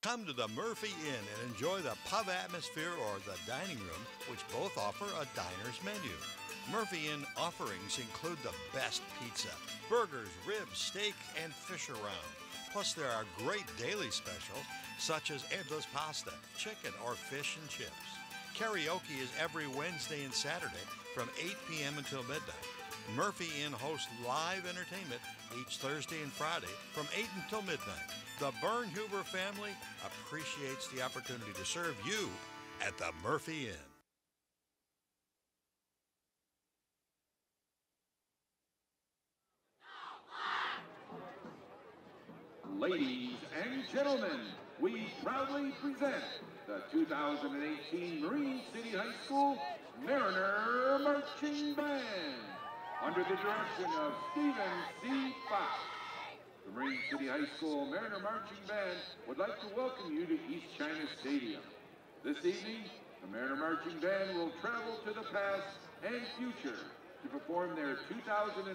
Come to the Murphy Inn and enjoy the pub atmosphere or the dining room, which both offer a diner's menu. Murphy Inn offerings include the best pizza, burgers, ribs, steak, and fish around. Plus, there are great daily specials such as endless pasta, chicken, or fish and chips. Karaoke is every Wednesday and Saturday from 8 p.m. until midnight. Murphy Inn hosts live entertainment each Thursday and Friday from 8 until midnight. The Bernhuber family appreciates the opportunity to serve you at the Murphy Inn. Ladies and gentlemen, we proudly present the 2018 Marine City High School Mariner Marching Band under the direction of Stephen C. Fox. The Marine City High School Mariner Marching Band would like to welcome you to East China Stadium. This evening, the Mariner Marching Band will travel to the past and future to perform their 2018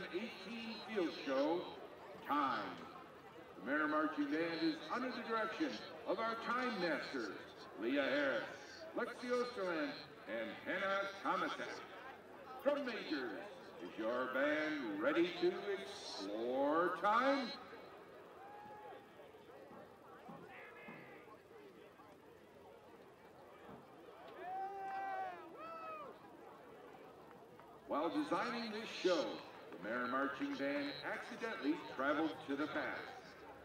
field show, Time. The Mariner Marching Band is under the direction of our time masters, Leah Harris, Lexi Osterland, and Hannah Thomasak. Drum majors, is your band ready to explore time? While designing this show, the Mariner Marching Band accidentally traveled to the past.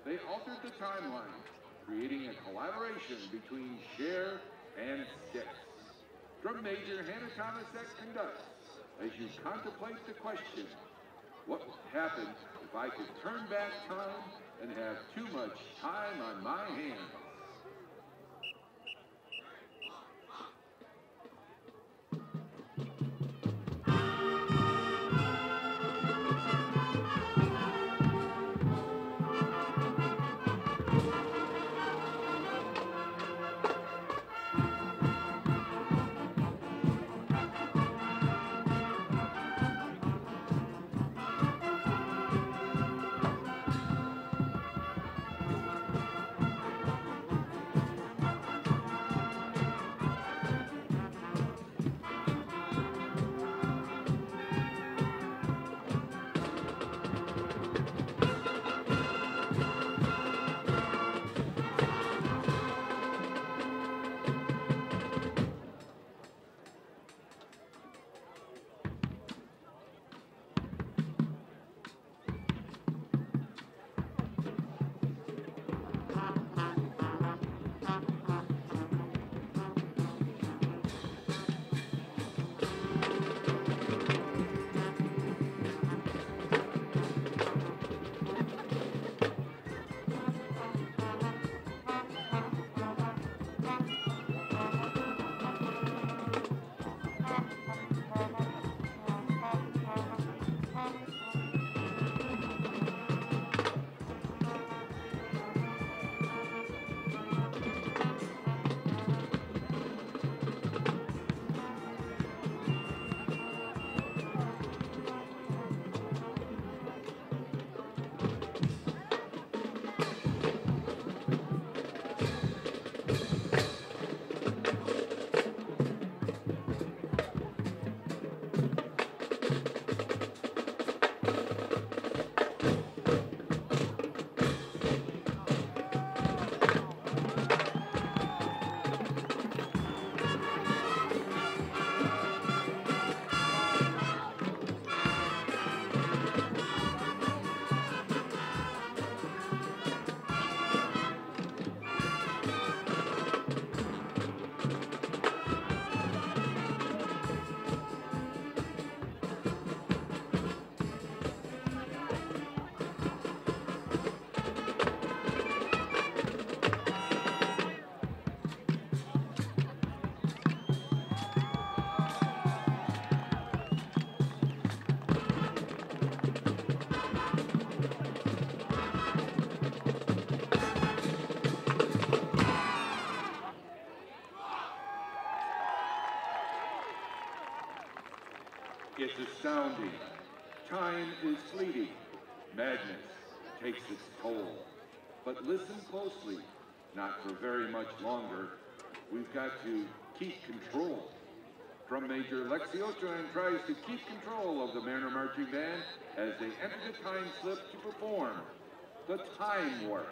They altered the timeline, creating a collaboration between Cher and Styx. Drum major Hannah Thomasak conducts as you contemplate the question, what would happen if I could turn back time and have too much time on my hands? It's astounding. Time is fleeting. Madness takes its toll. But listen closely. not for very much longer. We've got to keep control. Drum Major Lexi Ochoan tries to keep control of the Mariner Marching Band as they enter the time slip to perform the Time Warp.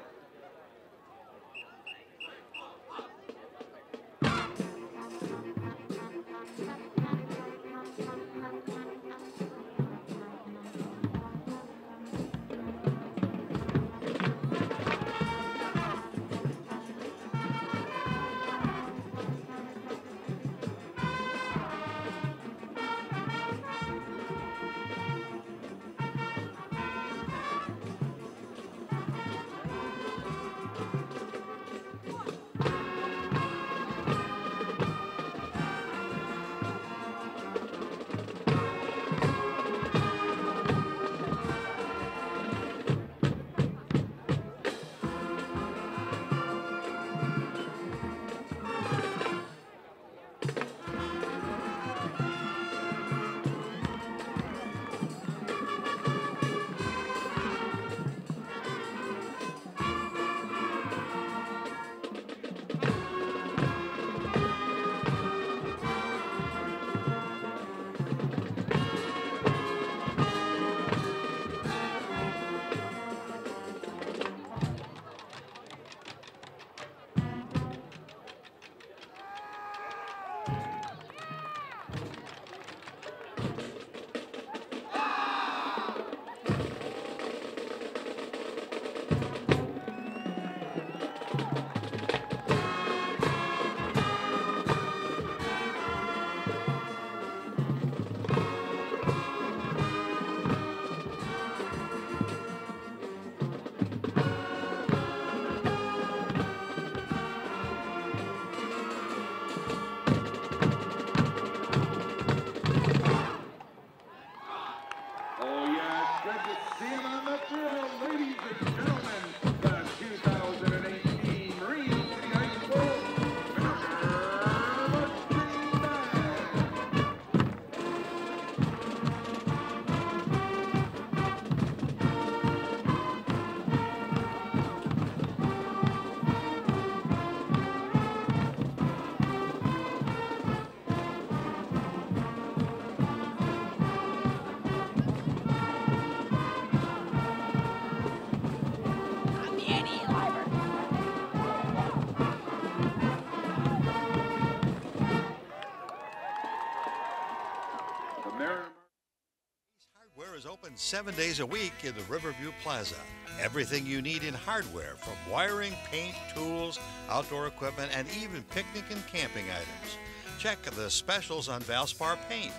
Hardware is open 7 days a week in the Riverview Plaza. Everything you need in hardware, from wiring, paint, tools, outdoor equipment, and even picnic and camping items. Check the specials on Valspar Paint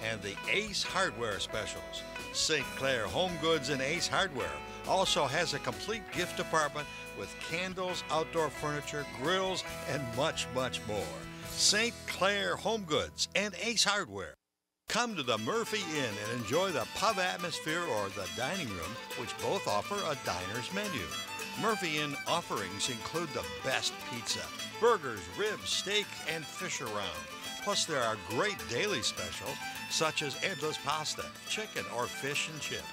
and the Ace Hardware specials. St. Clair Home Goods and Ace Hardware also has a complete gift department with candles, outdoor furniture, grills, and much, much more. St. Clair Home Goods and Ace Hardware. Come to the Murphy Inn and enjoy the pub atmosphere or the dining room, which both offer a diner's menu. Murphy Inn offerings include the best pizza, burgers, ribs, steak, and fish around. Plus, there are great daily specials such as endless pasta, chicken, or fish and chips.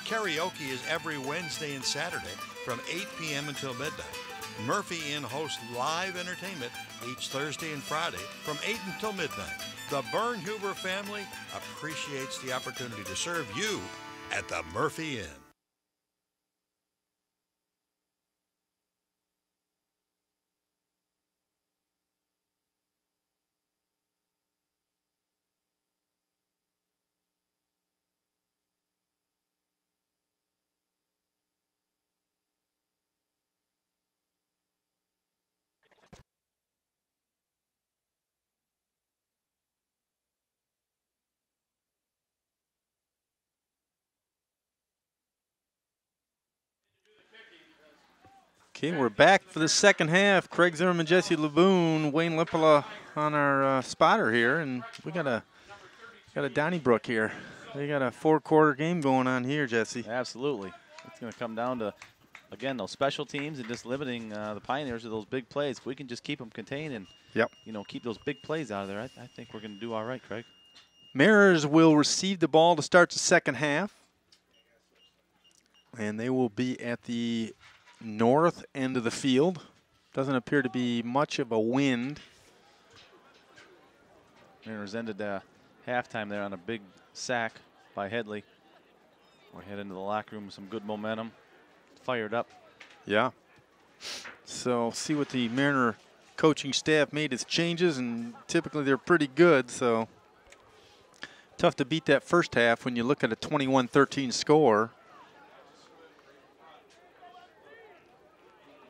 Karaoke is every Wednesday and Saturday from 8 p.m. until midnight. Murphy Inn hosts live entertainment each Thursday and Friday from 8 until midnight. The Bernhuber family appreciates the opportunity to serve you at the Murphy Inn. Okay, we're back for the second half. Craig Zimmerman, Jesse Laboon, Wayne Lippola on our spotter here, and we got a Donnybrook here. They got a 4-quarter game going on here, Jesse. Absolutely. It's going to come down to, again, those special teams and just limiting the Pioneers to those big plays. If we can just keep them contained and keep those big plays out of there, I think we're going to do all right, Craig. Mariners will receive the ball to start the second half, and they will be at the north end of the field. Doesn't appear to be much of a wind. Mariners ended halftime there on a big sack by Headley. We're heading into the locker room with some good momentum. Fired up. Yeah. So see what the Mariner coaching staff made as changes, and typically they're pretty good. So tough to beat that first half when you look at a 21-13 score.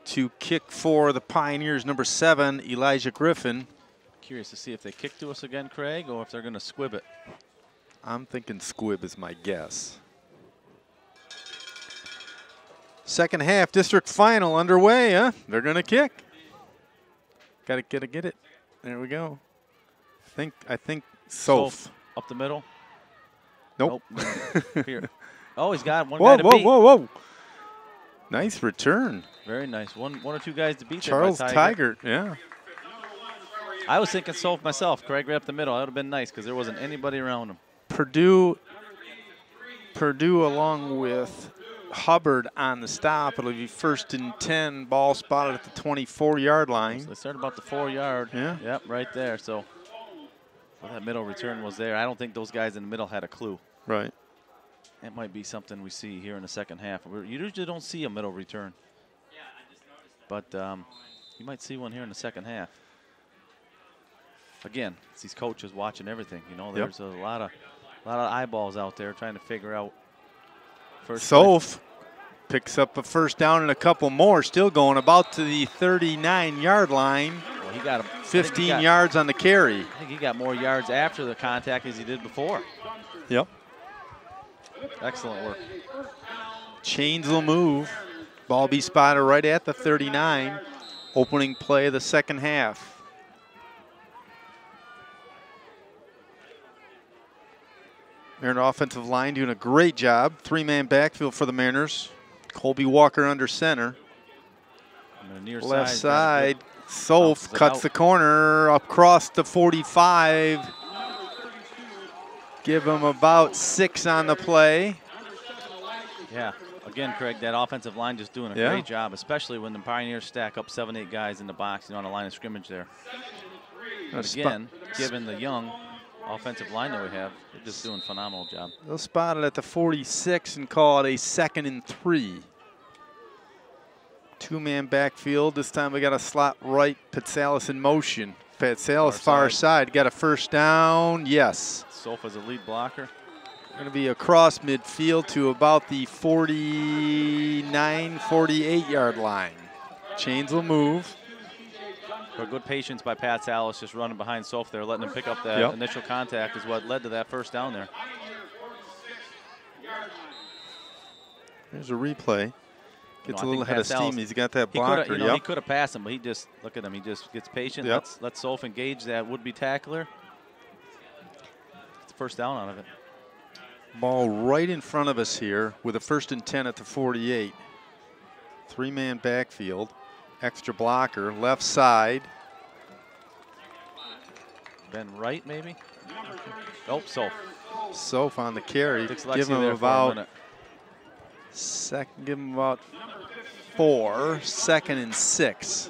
To kick for the Pioneers, number 7, Elijah Griffin. Curious to see if they kick to us again, Craig, or if they're going to squib it. I'm thinking squib is my guess. Second half district final underway, huh? They're going to kick. Got to get it. There we go. I think Soph. Up the middle. Nope. Here. Oh, he's got one whoa, guy to beat. Whoa. Nice return. Very nice. One or two guys to beat. Charles Tigert, yeah. I was thinking Soph myself. Craig right up the middle. That would have been nice because there wasn't anybody around him. Purdue along with Hubbard on the stop. It'll be 1st and 10, ball spotted at the 24-yard line. So they started about the 4-yard. Yeah. Yep, right there. So well, that middle return was there. I don't think those guys in the middle had a clue. Right. That might be something we see here in the second half. You usually don't see a middle return. But you might see one here in the second half. Again, it's these coaches watching everything. You know, there's a lot of eyeballs out there trying to figure out. Soph picks up a first down and a couple more, still going about to the 39-yard line. Well, he got 15 yards on the carry. I think he got more yards after the contact as he did before. Yep. Excellent work. Chains will move. Ball be spotted right at the 39. Opening play of the second half. Mariner offensive line doing a great job. 3-man backfield for the Mariners. Colby Walker under center. Near left side. Soph cuts the corner across the 45. Give him about 6 on the play. Yeah. Again, Craig, that offensive line just doing a great job, especially when the Pioneers stack up 7-8 guys in the box, on the line of scrimmage there. But again, given the young offensive line that we have, they're just doing a phenomenal job. They'll spot it at the 46 and call it a 2nd and 3. 2-man backfield. This time we got a slot right. Patsalis in motion. Patsalis far side. Got a first down. Yes. Soph is a lead blocker. Going to be across midfield to about the 49, 48-yard line. Chains will move. For good patience by Patsalis, just running behind Soph there, letting him pick up that initial contact is what led to that first down there. There's a replay. Gets a little head of steam. He's got that blocker. He could have passed him, but he just, look at him, he just gets patient. Let Soph engage that would-be tackler. It's the first down out of it. Ball right in front of us here with a 1st and 10 at the 48. 3-man backfield. Extra blocker, left side. Ben Wright, maybe? Oh, Soph. Soph on the carry. Give him about 4. 2nd and 6.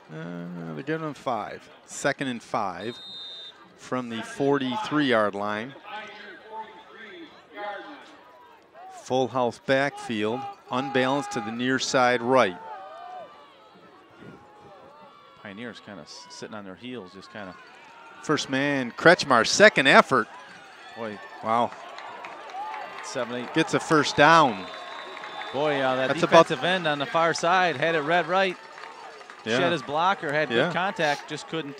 They're giving him 5. 2nd and 5 from the 43-yard line. Full house backfield, unbalanced to the near side right. Pioneers kind of sitting on their heels, just kind of. First man, Kretschmar, second effort. Boy. Wow. 7-8. Gets a first down. Boy, that defensive end on the far side had it read right. Yeah. Shed his blocker, had good contact, just couldn't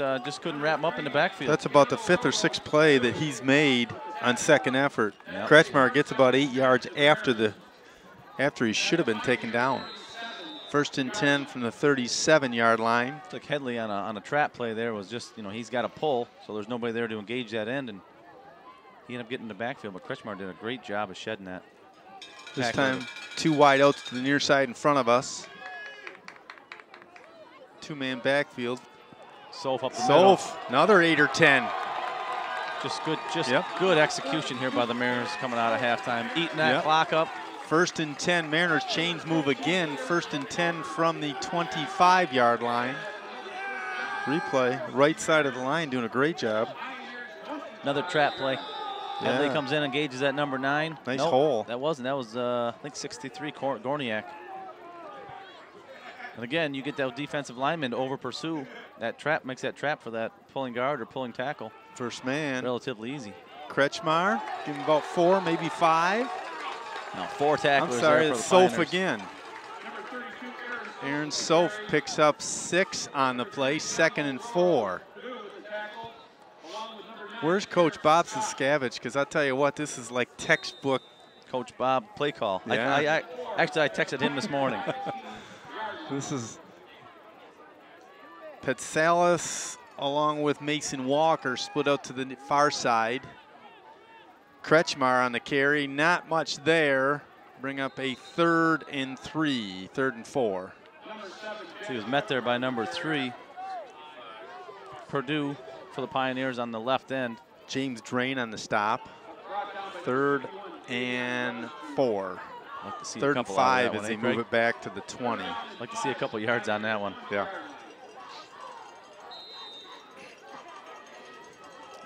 wrap him up in the backfield. That's about the 5th or 6th play that he's made on second effort. Yep. Kretschmar gets about 8 yards after he should have been taken down. 1st and 10 from the 37-yard line. It's like Headley on a trap play there was just, he's got a pull, so there's nobody there to engage that end, and he ended up getting in the backfield, but Kretschmar did a great job of shedding that. This time, 2 wide outs to the near side in front of us. 2-man backfield. Soph up the middle. Another 8 or 10. Just good execution here by the Mariners coming out of halftime. Eating that clock up. First and 10, Mariners chains move again. First and 10 from the 25-yard line. Replay, right side of the line, doing a great job. Another trap play. Yeah. Headley comes in, engages at number 9. Nice hole. That wasn't. That was, I think, 63, Gorniak. And again, you get that defensive lineman to over pursue. That trap makes that trap for that pulling guard or pulling tackle. First man. Relatively easy. Kretschmar, give him about 4, maybe 5. No, 4 tacklers. I'm sorry, there it's for the Soph Pioneers. again. Aaron Soph picks up 6 on the play, 2nd and 4. Where's Coach Bob Siskavich? Because I'll tell you what, this is like textbook. Coach Bob play call. Yeah. Actually, I texted him this morning. This is Petsalis along with Mason Walker split out to the far side. Kretschmar on the carry, not much there. Bring up a 3rd and 3, 3rd and 4. He was met there by number 3. Purdue for the Pioneers on the left end. James Drain on the stop. 3rd and 4. Like to see 3rd a and couple 5 out of that as one, they Craig? move it back to the 20. Like to see a couple yards on that one. Yeah.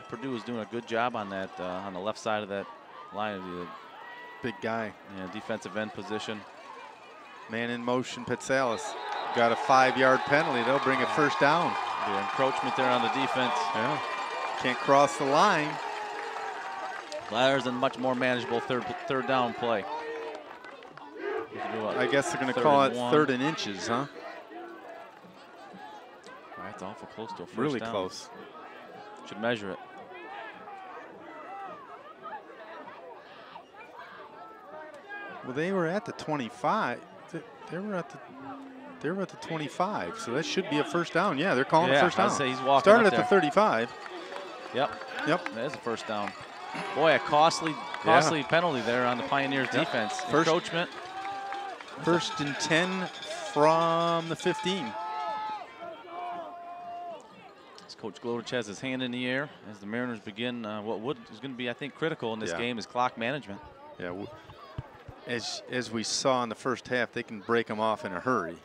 Purdue is doing a good job on that, on the left side of that line of the Big guy. defensive end position. Man in motion, Petsalis. Got a 5-yard penalty. They'll bring a first down. The encroachment there on the defense. Yeah. Can't cross the line. Ladders a much more manageable third down play. I guess they're going to call it 3rd and inches, huh? That's awful close to a first Really down. close. Should measure it. Well, they were at the 25. They were at the 25, so that should be a first down. Yeah, they're calling a first down. I'd say he's walking Started up at there. the 35. Yep. Yep. That is a first down. Boy, a costly penalty there on the Pioneers defense. Encroachment. First and 10 from the 15. As Coach Glodich has his hand in the air as the Mariners begin what is going to be, I think, critical in this game is clock management. Yeah. As we saw in the first half, they can break them off in a hurry.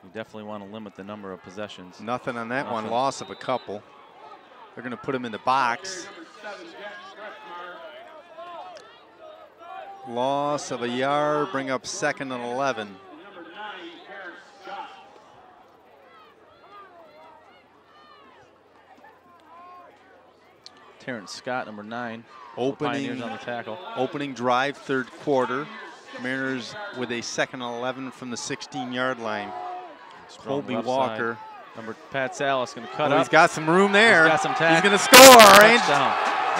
You definitely want to limit the number of possessions. Nothing on that one. Loss of a couple. They're going to put him in the box. Loss of a yard. Bring up 2nd and 11. Terrence Scott, number 9. Opening on the tackle. Opening drive, 3rd quarter. Mariners with a 2nd and 11 from the 16-yard line. Colby Walker. Number Pat Salas going to cut up. He's got some room there. He's got some tackle. He's going to score.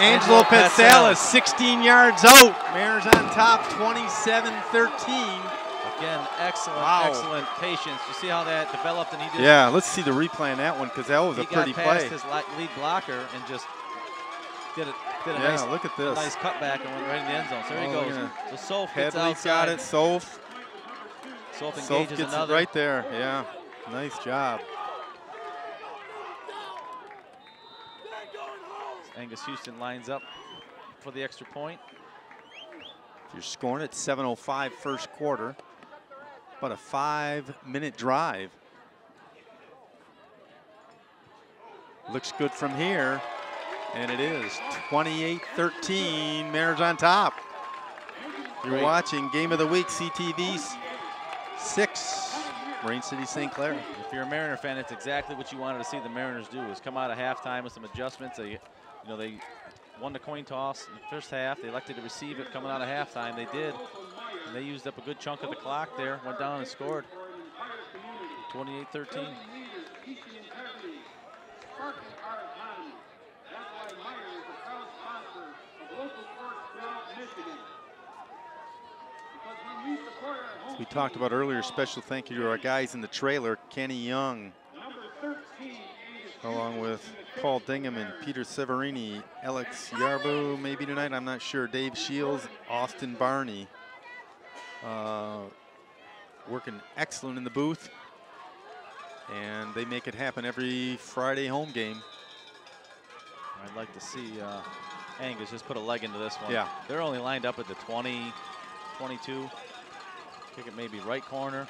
Angelo Petsalis, 16 yards out. Mariners on top, 27-13. Again, excellent patience. You see how that developed, and he just let's see the replay on that one because that was a pretty play. He got past his lead blocker and just did a nice, look at this. Nice cutback and went right in the end zone. So there he goes. So Soph gets Headley's outside. got it. Soph engages gets another. it right there. Yeah, nice job. Angus Houston lines up for the extra point. You're scoring at 7:05 first quarter. About a 5-minute drive. Looks good from here. And it is 28-13, Mariners on top. You're watching Game of the Week, CTV 6, Marine City St. Clair. If you're a Mariner fan, it's exactly what you wanted to see the Mariners do, is come out of halftime with some adjustments. They won the coin toss in the first half. They elected to receive it coming out of halftime. They did, and they used up a good chunk of the clock there, went down and scored. 28-13. As we talked about earlier, special thank you to our guys in the trailer, Kenny Young, along with Paul Dingham and Peter Severini, Alex Yarbu, maybe tonight, I'm not sure, Dave Shields, Austin Barney, working excellent in the booth, and they make it happen every Friday home game. I'd like to see Angus just put a leg into this one. Yeah. They're only lined up at the 20, 22. Kick it maybe right corner.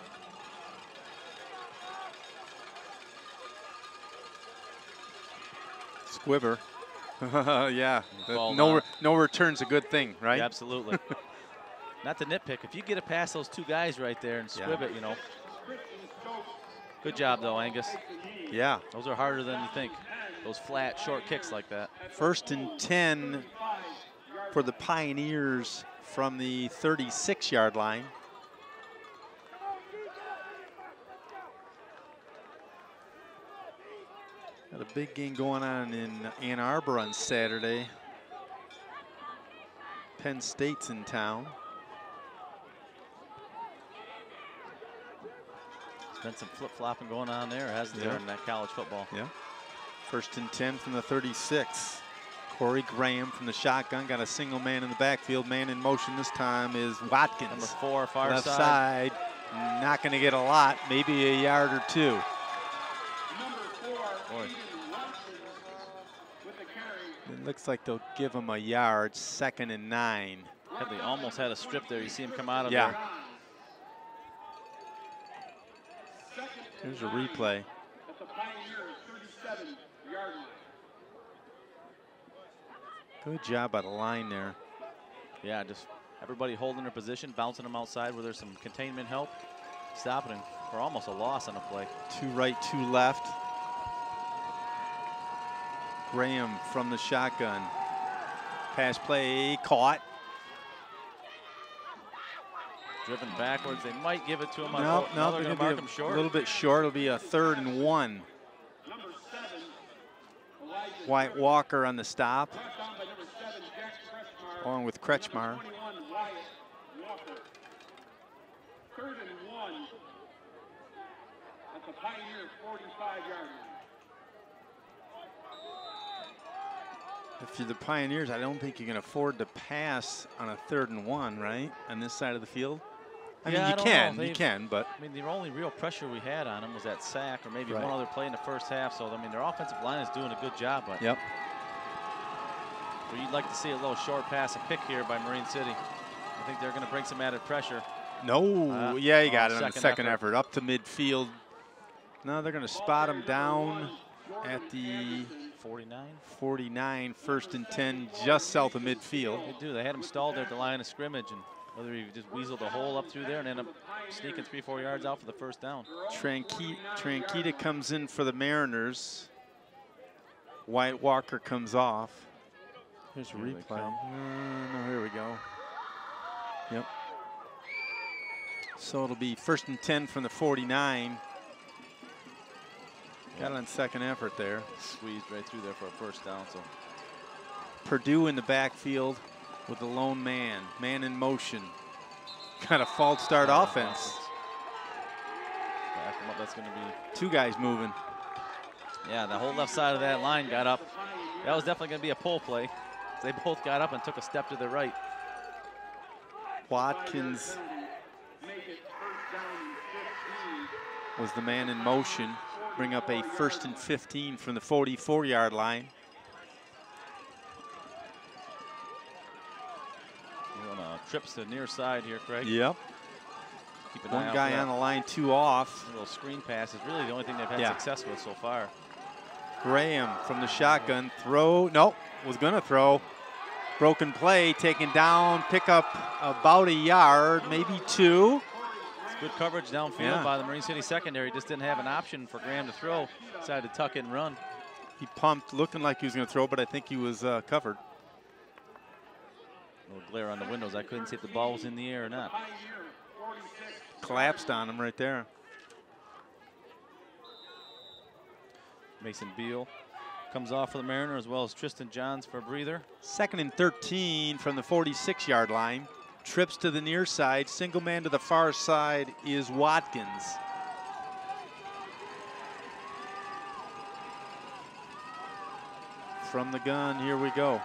Squibber. Yeah. No return's a good thing, right? Yeah, absolutely. Not to nitpick. If you get it past those two guys right there and squib it, you know. Good job, though, Angus. Yeah. Those are harder than you think. Those flat, short kicks like that. 1st and 10 for the Pioneers from the 36-yard line. Got a big game going on in Ann Arbor on Saturday. Penn State's in town. There's been some flip-flopping going on there, hasn't there, in that college football? Yeah. 1st and 10 from the 36. Corey Graham from the shotgun got a single man in the backfield. Man in motion this time is Watkins. Number 4, far left side. Not going to get a lot, maybe a yard or two. Boy. It looks like they'll give him a yard. 2nd and 9. They almost had a strip there. You see him come out of yeah. there. Here's a replay. Good job by the line there. Yeah, just everybody holding their position, bouncing them outside where there's some containment help, stopping him for almost a loss on a play. 2 right, 2 left. Graham from the shotgun. Pass play caught. Driven backwards. They might give it to him. No, they're going to mark him short. A little bit short. It'll be a 3rd and 1. Wyatt Walker on the stop, along with Kretschmar. 3rd and 1 at the Pioneer 45-yard line. If you're the Pioneers, I don't think you can afford to pass on a 3rd and 1, right? On this side of the field. I mean, you can, but I mean, the only real pressure we had on them was that sack, or maybe one other play in the first half. So I mean, their offensive line is doing a good job. But yep. Well, you'd like to see a little short pass, a pick here by Marine City. I think they're going to bring some added pressure. No, yeah, you got it on the second effort. Up to midfield. No, they're going to spot him down at the 49, 1st and 10, just south of midfield. They do. They had him stalled there at the line of scrimmage, and whether he just weaseled a hole up through there and end up sneaking 3-4 yards out for the first down. Tranquita comes in for the Mariners. Wyatt Walker comes off. Here's a replay. No, here we go. Yep. So it'll be 1st and 10 from the 49. Got it on second effort there. Squeezed right through there for a first down. So Purdue in the backfield with the lone man. Man in motion. Kind of false start offense. Back him up. That's going to be 2 guys moving. Yeah, the whole left side of that line got up. That was definitely going to be a pull play. They both got up and took a step to the right. Watkins was the man in motion. Bring up a 1st and 15 from the 44-yard line. Trips to the near side here, Craig. Yep. Keep an eye out. 1 guy on the line, 2 off. A little screen pass is really the only thing they've had success with so far. Graham from the shotgun. Throw. Nope. Was going to throw. Broken play. Taken down. Pick up about a yard, maybe 2. It's good coverage downfield by the Marine City secondary. Just didn't have an option for Graham to throw. Decided to tuck it and run. He pumped, looking like he was going to throw, but I think he was covered. A little glare on the windows. I couldn't see if the ball was in the air or not. Collapsed on him right there. Mason Beal comes off for the Mariner, as well as Tristan Johns for a breather. 2nd and 13 from the 46-yard line. Trips to the near side. Single man to the far side is Watkins. From the gun, here we go.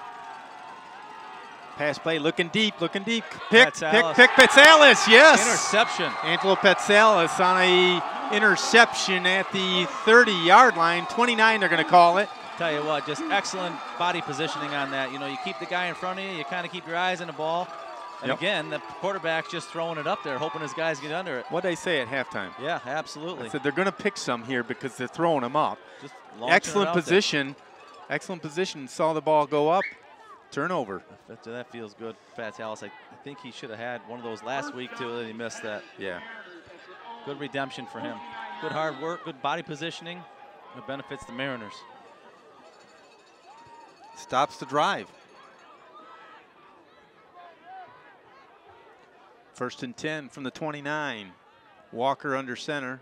Pass play, looking deep. Pick Petsalis, yes. Interception. Angelo Petsalis on a interception at the 30-yard line. 29, they're going to call it. Tell you what, just excellent body positioning on that. You know, you keep the guy in front of you, you kind of keep your eyes on the ball. And again, the quarterback's just throwing it up there, hoping his guys get under it. What'd they say at halftime? Yeah, absolutely. I said they're going to pick some here because they're throwing them up. Just excellent position. Excellent position. Saw the ball go up. Turnover. That feels good. Fatalis, I think he should have had one of those last week, too, and he missed that. Yeah. Good redemption for him. Good hard work, good body positioning. It benefits the Mariners. Stops the drive. 1st and 10 from the 29. Walker under center.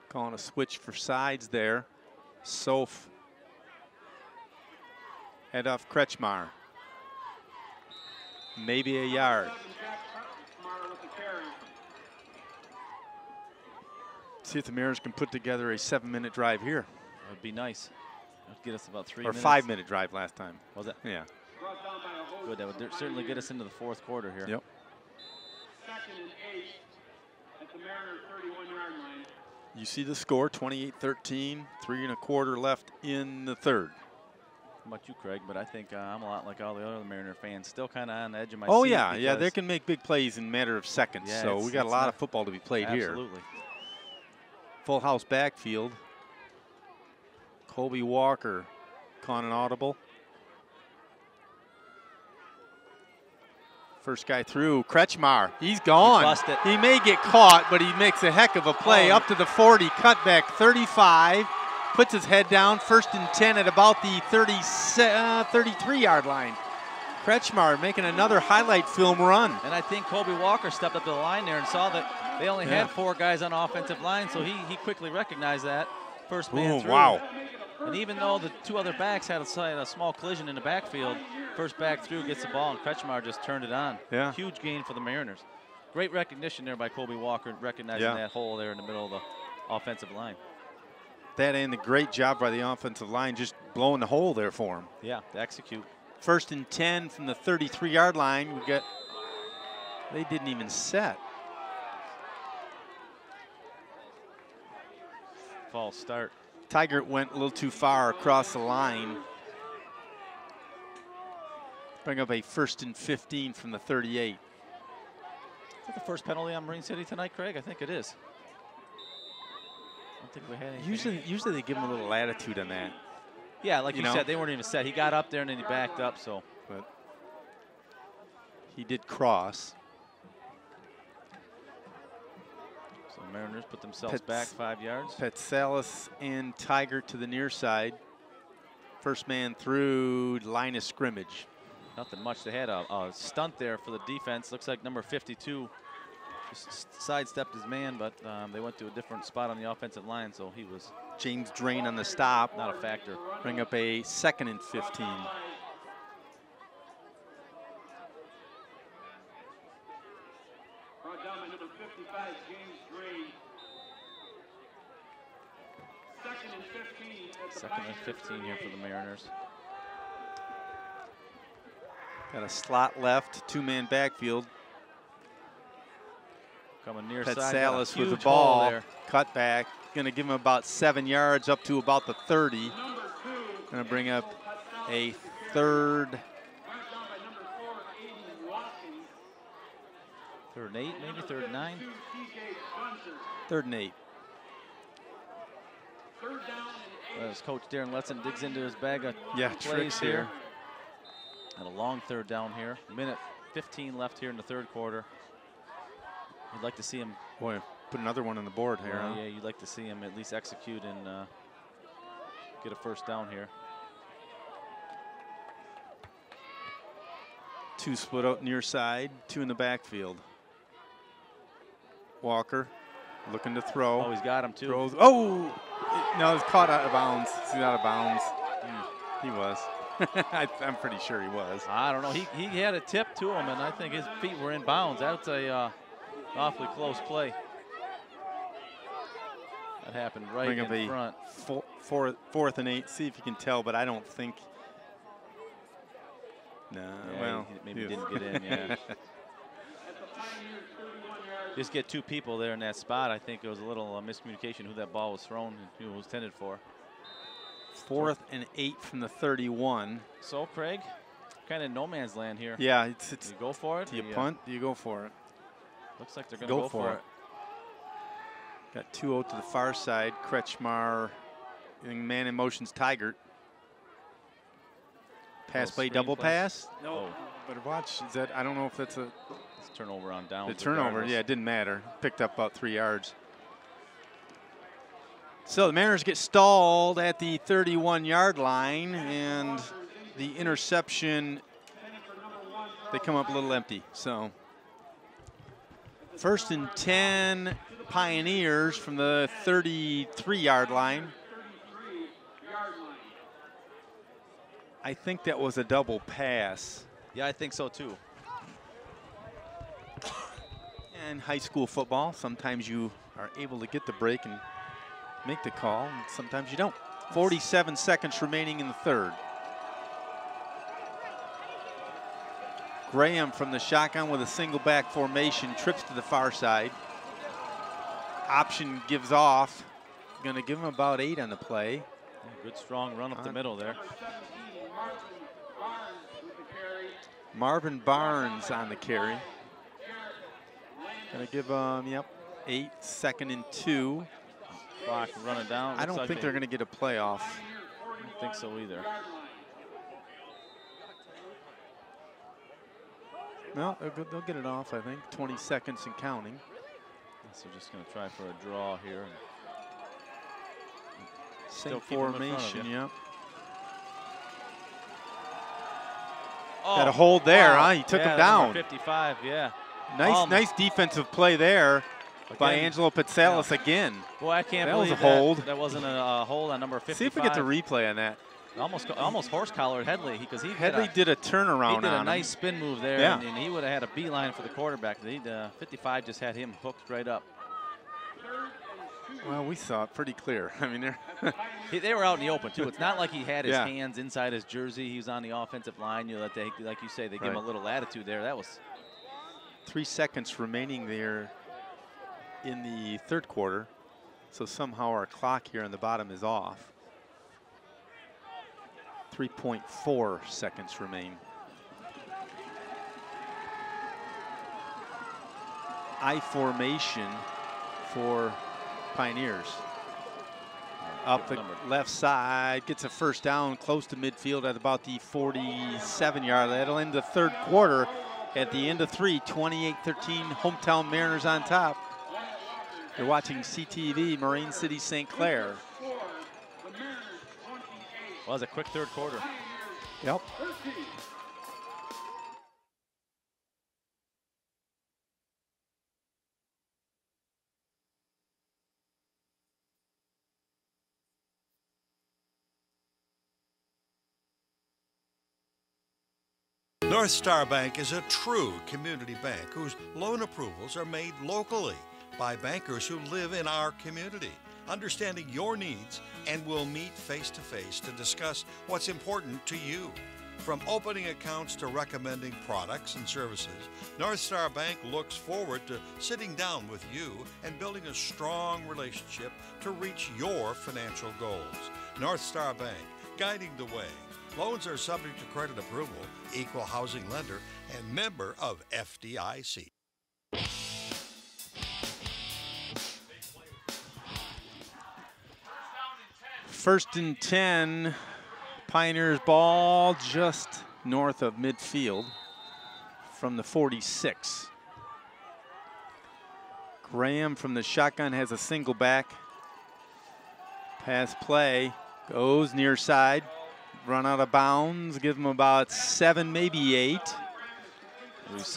Calling a switch for sides there. Soph. Head off Kretschmar. Maybe a yard. See if the Mariners can put together a 7-minute drive here. That would be nice. That would get us about 3 minutes. Or 5-minute drive last time. Was it? Yeah. Good. That would certainly get us into the 4th quarter here. Yep. 2nd and 8 at the Mariners 31-yard line. You see the score, 28-13, 3 1/4 left in the 3rd. How about you, Craig? But I think I'm a lot like all the other Mariner fans, still kind of on the edge of my seat. Yeah, they can make big plays in a matter of seconds. Yeah, so we got a lot of football to be played here. Absolutely. Full house backfield. Colby Walker calling an audible. First guy through, Kretschmar. He's gone. He may get caught, but he makes a heck of a play. Up to the 40, cutback 35. Puts his head down, 1st and 10 at about the 33-yard line. Kretschmar making another highlight film run. And I think Colby Walker stepped up to the line there and saw that they only had 4 guys on the offensive line, so he quickly recognized that. First man through. Wow. And even though the 2 other backs had a small collision in the backfield, first back through gets the ball, and Kretschmar just turned it on. Yeah. Huge gain for the Mariners. Great recognition there by Colby Walker, recognizing that hole there in the middle of the offensive line. That and the great job by the offensive line just blowing the hole there for him. Yeah, to execute. 1st and 10 from the 33-yard line. They didn't even set. False start. Tigert went a little too far across the line. Bring up a 1st and 15 from the 38. Is that the first penalty on Marine City tonight, Craig? I think it is. I don't think we had anything. Usually they give him a little latitude on that. Yeah, like you said, they weren't even set. He got up there and then he backed up, so. But he did cross. So the Mariners put themselves back 5 yards. Petsalis and Tigert to the near side. First man through line of scrimmage. Nothing much. They had a stunt there for the defense. Looks like number 52 just sidestepped his man, but they went to a different spot on the offensive line, so he was. James Drain on the stop. Not a factor. Bring up a 2nd and 15. Brought down by number 55, James Drain. 2nd and 15. 2nd and 15 here for the Mariners. Got a slot left, 2-man backfield. Coming near side. Petsalis with the ball. Cut back. Going to give him about 7 yards up to about the 30. Going to bring up a 3rd. 3rd and 8, maybe 3rd and 9. 3rd and 8. As Coach Darren Letson digs into his bag of plays tricks here. And a long 3rd down here. Minute 15 left here in the 3rd quarter. You'd like to see him. Boy, put another one on the board here. Yeah, you'd like to see him at least execute and get a 1st down here. 2 split out near side, 2 in the backfield. Walker looking to throw. Oh, he's got him too. Throws. Oh! No, it's caught out of bounds. He's out of bounds. He was. I'm pretty sure he was. I don't know. He had a tip to him, and I think his feet were in bounds. That's a awfully close play. That happened right in front. 4th and 8. See if you can tell, but I don't think. No, yeah, well, maybe he didn't get in. Yeah. Just get 2 people there in that spot. I think it was a little miscommunication who that ball was thrown and who it was intended for. 4th and 8 from the 31. So, Craig, kind of no man's land here. Yeah, do you go for it? Do you punt? Do you go for it? Looks like they're going to go for it. Got 2-0 to the far side. Kretschmar, man in motion's Tigert. Pass play, double pass? No. But watch, is that, I don't know if that's a... It's turnover on down. The turnover, yeah, it didn't matter. Picked up about 3 yards. So the Mariners get stalled at the 31-yard line, and the interception, they come up a little empty. So 1st and 10, Pioneers from the 33-yard line. I think that was a double pass. Yeah, I think so too. And high school football, sometimes you are able to get the break and make the call, and sometimes you don't. 47 seconds remaining in the 3rd. Graham from the shotgun with a single back formation, trips to the far side. Option gives off. Going to give him about 8 on the play. Yeah, good strong run up the middle there. Marvin Barnes on the carry. Going to give him, 8, 2nd and 2. Clock running down. I don't think they're going to get a playoff. I don't think so either. No, they'll get it off, I think. 20 seconds and counting. So just going to try for a draw here. Same formation, yep. Oh, got a hold there, wow. huh? He took him Number down. 55, yeah. Nice defensive play there by Angelo Pitsalis again. Boy, I can't believe that was a hold. That wasn't a hold on number 55. See if we get the replay on that. Almost horse collared Headley because Headley did a turnaround. He did a nice spin move there, yeah. and he would have had a beeline for the quarterback. 55 just had him hooked right up. Well, we saw it pretty clear. I mean, they were out in the open too. It's not like he had his hands inside his jersey. He was on the offensive line. You know that they, like you say, they give him a little latitude there. That was 3 seconds remaining there in the 3rd quarter. So somehow our clock here on the bottom is off. 3.4 seconds remain. I formation for Pioneers. Up the left side, gets a 1st down close to midfield at about the 47-yard. That'll end the 3rd quarter. At the end of 3, 28-13, hometown Mariners on top. You're watching CTV, Marine City, St. Clair. Well, it was a quick 3rd quarter. Yep. North Star Bank is a true community bank whose loan approvals are made locally by bankers who live in our community, understanding your needs, and will meet face-to-face to discuss what's important to you. From opening accounts to recommending products and services, North Star Bank looks forward to sitting down with you and building a strong relationship to reach your financial goals. North Star Bank, guiding the way. Loans are subject to credit approval, equal housing lender, and member of FDIC. First and 10, Pioneers ball just north of midfield from the 46. Graham from the shotgun has a single back. Pass play, goes near side, run out of bounds, give him about 7, maybe 8.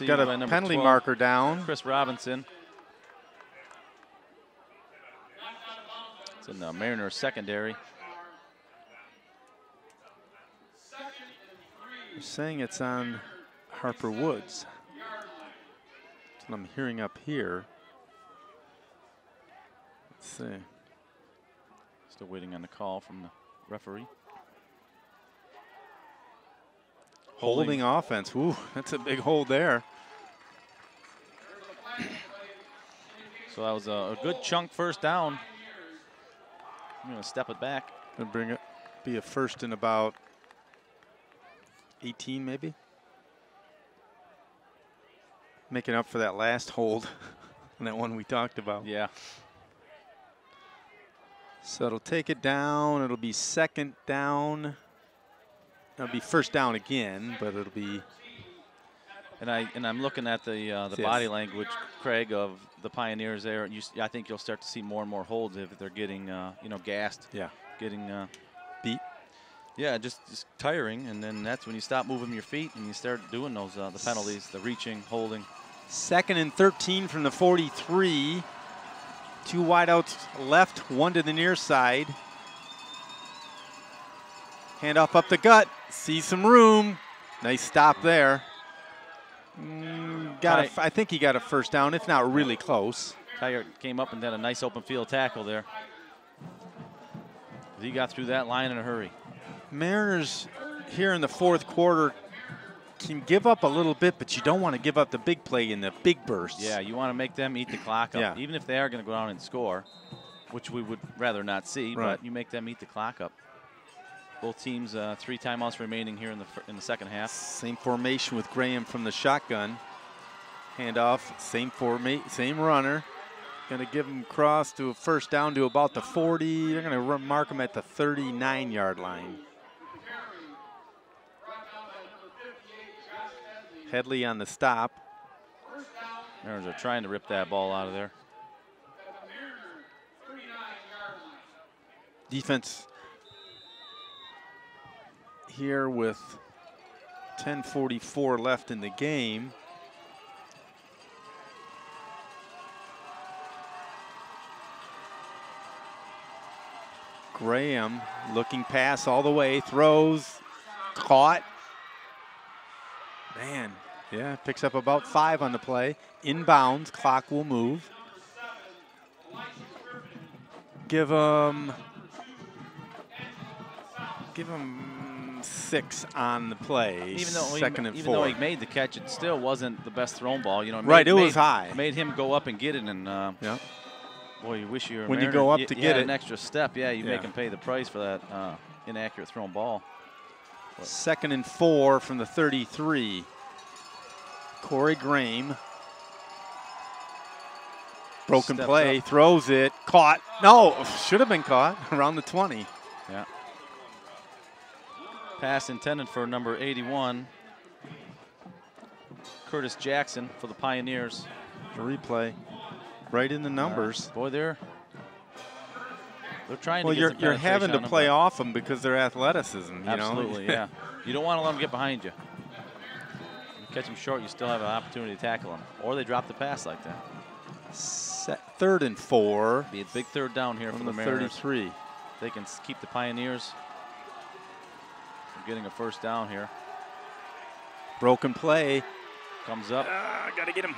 Got a penalty 12, marker down. Chris Robinson. It's in the Mariners secondary. They're saying it's on Harper Woods. That's what I'm hearing up here. Let's see. Still waiting on the call from the referee. Holding offense. Ooh, that's a big hold there. So that was a good chunk 1st down. I'm going to step it back. Gonna bring it. Be a first in about 18 maybe. Making up for that last hold and that one we talked about. Yeah. So it'll take it down. It'll be second down. It'll be first down again, but it'll be. And I'm looking at the body language, Craig, of the Pioneers there. And I think you'll start to see more and more holds if they're getting gassed. Yeah. Getting beat. Yeah, just tiring, and then that's when you stop moving your feet and you start doing those the penalties, the reaching, holding. 2nd and 13 from the 43. 2 wideouts left, 1 to the near side. Handoff up the gut. See some room. Nice stop there. I think he got a first down, if not really close. Tyre came up and did a nice open field tackle there. He got through that line in a hurry. Mariners here in the 4th quarter can give up a little bit, but you don't want to give up the big play in the big bursts. Yeah, you want to make them eat the clock up, yeah. Even if they are going to go down and score, which we would rather not see, right. But you make them eat the clock up. Both teams 3 timeouts remaining here in the second half. Same formation with Graham from the shotgun. Handoff, same runner. Going to give him cross to a first down to about the 40. They're going to mark him at the 39-yard line. Headley on the stop. Mariners are trying to rip that ball out of there. Defense here with 10:44 left in the game. Graham looking pass all the way, throws, caught. Man, yeah, picks up about 5 on the play. Inbounds, clock will move. Give him 6 on the play. Even though even though he made the catch, it still wasn't the best thrown ball. You know, it was high. Made him go up and get it, and yeah. Boy, you wish you were. When you go up to get it, an extra step, you make him pay the price for that inaccurate thrown ball. But 2nd and 4 from the 33. Corey Graham. Broken play, throws it, caught. No, should have been caught around the 20. Yeah. Pass intended for number 81, Curtis Jackson for the Pioneers. The replay, right in the numbers. Boy, they're trying to get some you're having to penetration play off them because their athleticism. Absolutely, you know? yeah. You don't want to let them get behind you. You catch them short, you still have an opportunity to tackle them, or they drop the pass like that. 3rd and 4. Be a big 3rd down here from the Mariners. 33. They can keep the Pioneers from getting a first down here. Broken play. Comes up. Gotta get him.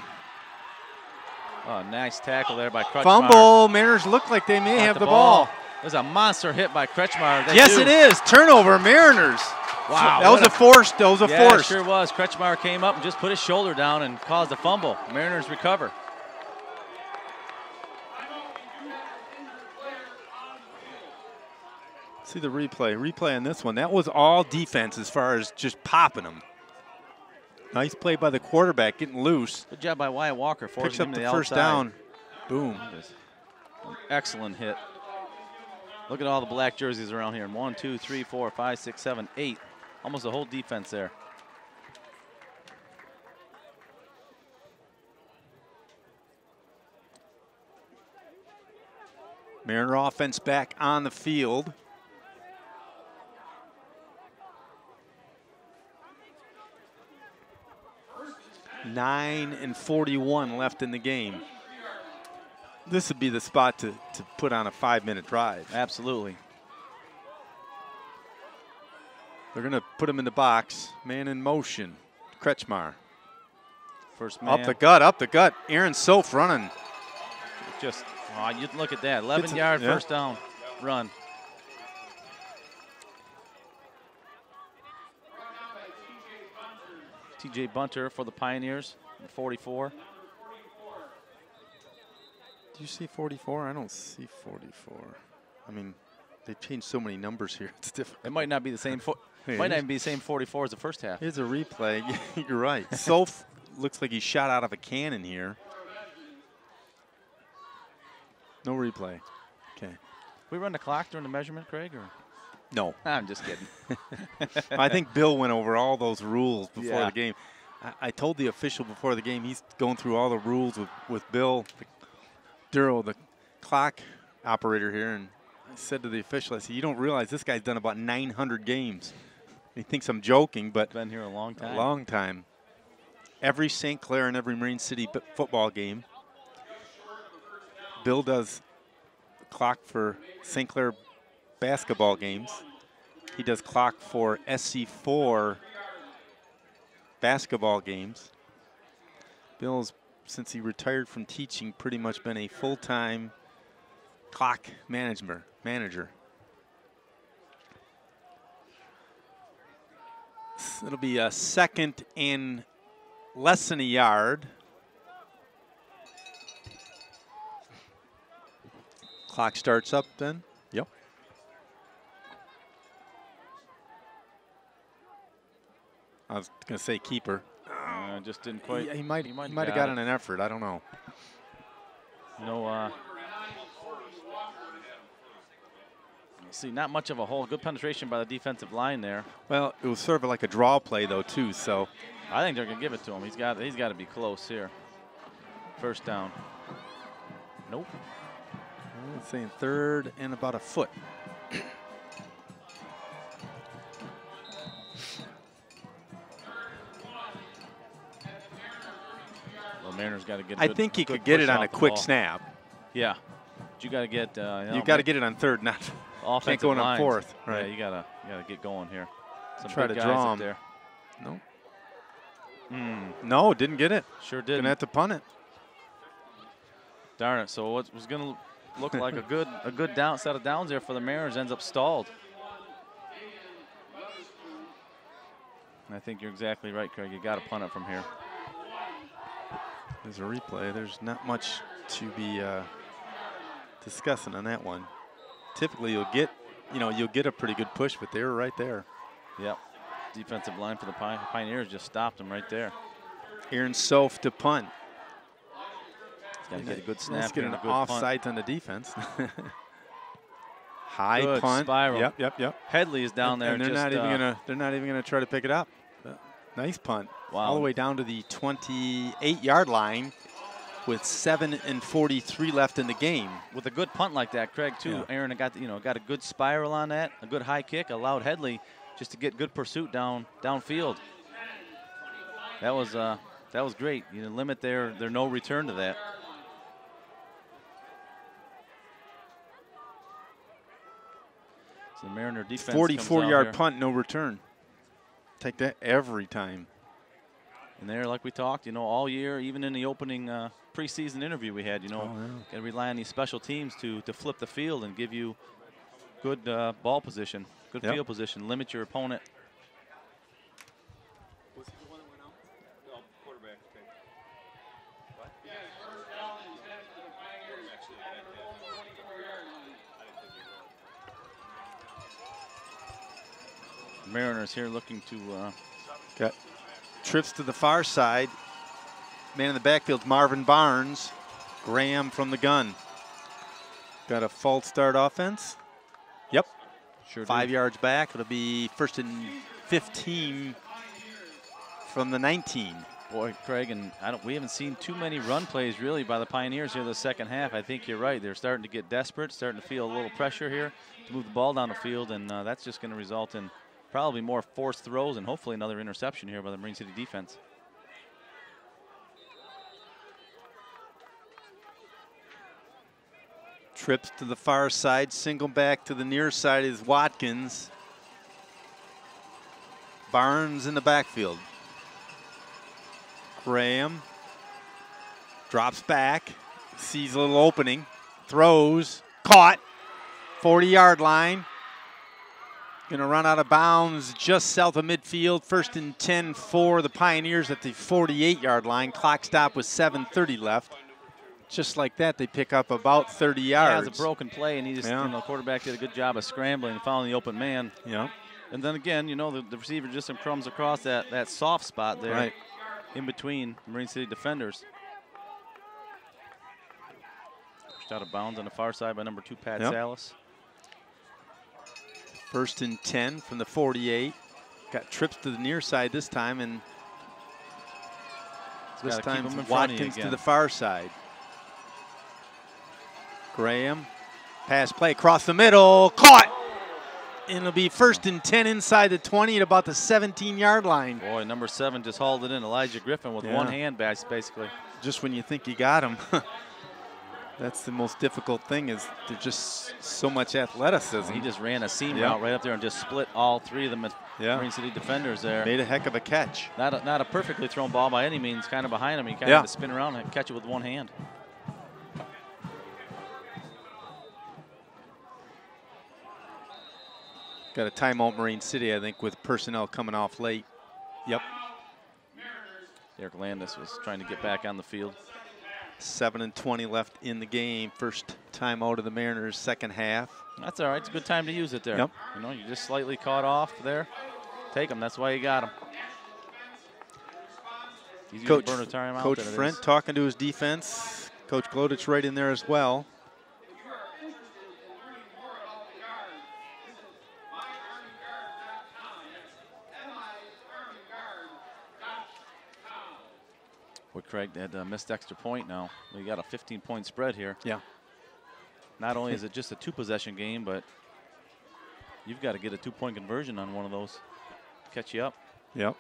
Oh, nice tackle there by Kretschmar. Fumble. Mariners look like they may have the ball. There's a monster hit by Kretschmar. Yes, it is. Turnover, Mariners. Wow. That was a force. That was a force. It sure was. Kretschmar came up and just put his shoulder down and caused a fumble. Mariners recover. See the replay on this one. That was all defense as far as just popping them. Nice play by the quarterback, getting loose. Good job by Wyatt Walker. Picks up him the to first outside. down. Boom. An excellent hit. Look at all the black jerseys around here. 1, 2, 3, 4, 5, 6, 7, 8. Almost the whole defense there. Mariner offense back on the field. Nine and 41 left in the game. This would be the spot to put on a 5-minute drive. Absolutely. They're going to put him in the box. Man in motion. Kretschmar. First man. Up the gut. Aaron Soph running. Just, you look at that. 11-yard first down run. T.J. Bunter for the Pioneers, 44. Do you see 44? I don't see 44. I mean, They've changed so many numbers here. It's difficult. It might not be the same. Might not even be the same 44 as the first half. Here's a replay. You're right. Soph looks like he shot out of a cannon here. No replay. Okay. We run the clock during the measurement, Craig, or? No. I'm just kidding. I think Bill went over all those rules before Yeah. the game. I told the official before the game, he's going through all the rules with Bill Duro, the clock operator here, and I said to the official, I said, you don't realize this guy's done about 900 games. He thinks I'm joking, but been here a long time. A long time. Every St. Clair and every Marine City football game, Bill does clock for St. Clair basketball games. He does clock for SC4 basketball games. Bill's, since he retired from teaching, pretty much been a full-time clock manager. It'll be a second and less than a yard. Clock starts up then. Yep. I was going to say keeper. Just didn't quite. He might have gotten an effort. I don't know. No. See, not much of a hole. Good penetration by the defensive line there. Well, it was sort of like a draw play though too. So I think they're going to give it to him. He's got to be close here. First down. Nope. I'm saying third and about a foot. Well, Mariners got to get. I think he could get it on a quick snap. Yeah, but you got to get. You got to get it on third, not. Can't go in on fourth. Right. Yeah, you gotta get going here. Some try to draw him there. No. No, didn't get it. Sure did. Gonna have to punt it. Darn it! So what was gonna look like a good set of downs there for the Mariners ends up stalled. And I think you're exactly right, Craig. You got to punt it from here. There's a replay. There's not much to be discussing on that one. Typically, you'll get a pretty good push, but they were right there. Yep. Defensive line for the Pioneers just stopped them right there. Aaron Soph to punt. Got to get a good snap. Let's get an offside on the defense. High good punt. Spiral. Yep. Headley is down there. And they're not even gonna try to pick it up. Nice punt. Wow. All the way down to the 28-yard line with 7:43 left in the game. With a good punt like that, Craig, too. Yeah. Aaron got a good spiral on that, a good high kick, allowed Headley just to get good pursuit downfield. That was great. You limit their no return to that. So the Mariner defense 44-yard punt, no return. Take that every time. And there, like we talked, all year, even in the opening preseason interview we had, got to rely on these special teams to flip the field and give you good ball position, good field position, limit your opponent. Was he the one that went out? No, quarterback. Okay. What? Mariners here looking to got trips to the far side. Man in the backfield's Marvin Barnes. Graham from the gun. Got a false start offense. Yep. sure 5 yards back. It'll be first and 15 from the 19. Boy, Craig, and we haven't seen too many run plays really by the Pioneers here the second half. I think you're right. They're starting to get desperate, starting to feel a little pressure here to move the ball down the field, and that's just going to result in probably more forced throws and hopefully another interception here by the Marine City defense. Trips to the far side, single back to the near side is Watkins. Barnes in the backfield. Graham drops back, sees a little opening, throws, caught, 40-yard line. Gonna run out of bounds just south of midfield. First and 10 for the Pioneers at the 48-yard line. Clock stop with 7:30 left. just like that, they pick up about 30 yards. Yeah, it's a broken play, and he just, the quarterback did a good job of scrambling and following the open man. Yeah. And then again, the receiver just some crumbs across that soft spot there in between Marine City defenders. Pushed out of bounds on the far side by number 2, Pat Salas. 1st and 10 from the 48. Got trips to the near side this time, and this time Watkins to the far side. Graham, pass play across the middle, caught! And it'll be 1st and 10 inside the 20 at about the 17-yard line. Boy, number 7 just hauled it in. Elijah Griffin with one hand, basically. Just when you think you got him. That's the most difficult thing, is there's just so much athleticism. He just ran a seam route right up there and just split all 3 of them Marine City defenders there. Made a heck of a catch. Not a perfectly thrown ball by any means, kind of behind him. He kind of had to spin around and catch it with one hand. Got a timeout, Marine City, I think, with personnel coming off late. Yep. Derek Landis was trying to get back on the field. 7:20 left in the game. First timeout of the Mariners, second half. That's all right. It's a good time to use it there. Yep. You just slightly caught off there. Take them. That's why you got them. Coach Frent talking to his defense. Coach Glodich right in there as well. Well, Craig had a missed extra point now. We got a 15-point spread here. Yeah. Not only is it just a 2-possession game, but you've got to get a 2-point conversion on one of those to catch you up. Yep.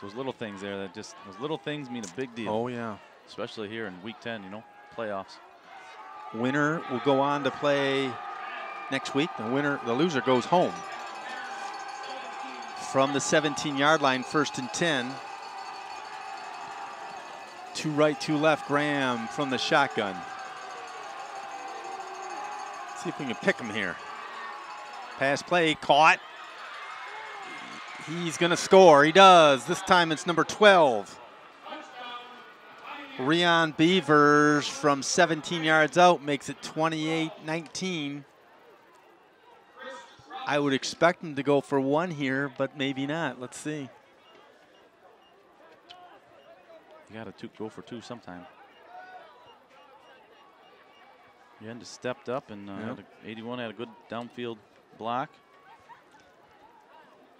So those little things there, those little things mean a big deal. Oh, yeah. Especially here in week 10, playoffs. Winner will go on to play next week. The loser goes home. From the 17-yard line, 1st and 10. 2 right, 2 left. Graham from the shotgun. See if we can pick him here. Pass play, caught. He's going to score. He does. This time it's number 12. Rion Beavers from 17 yards out makes it 28-19. I would expect him to go for 1 here, but maybe not. Let's see. You got to go for 2 sometime. Yen just stepped up, and 81 had a good downfield block.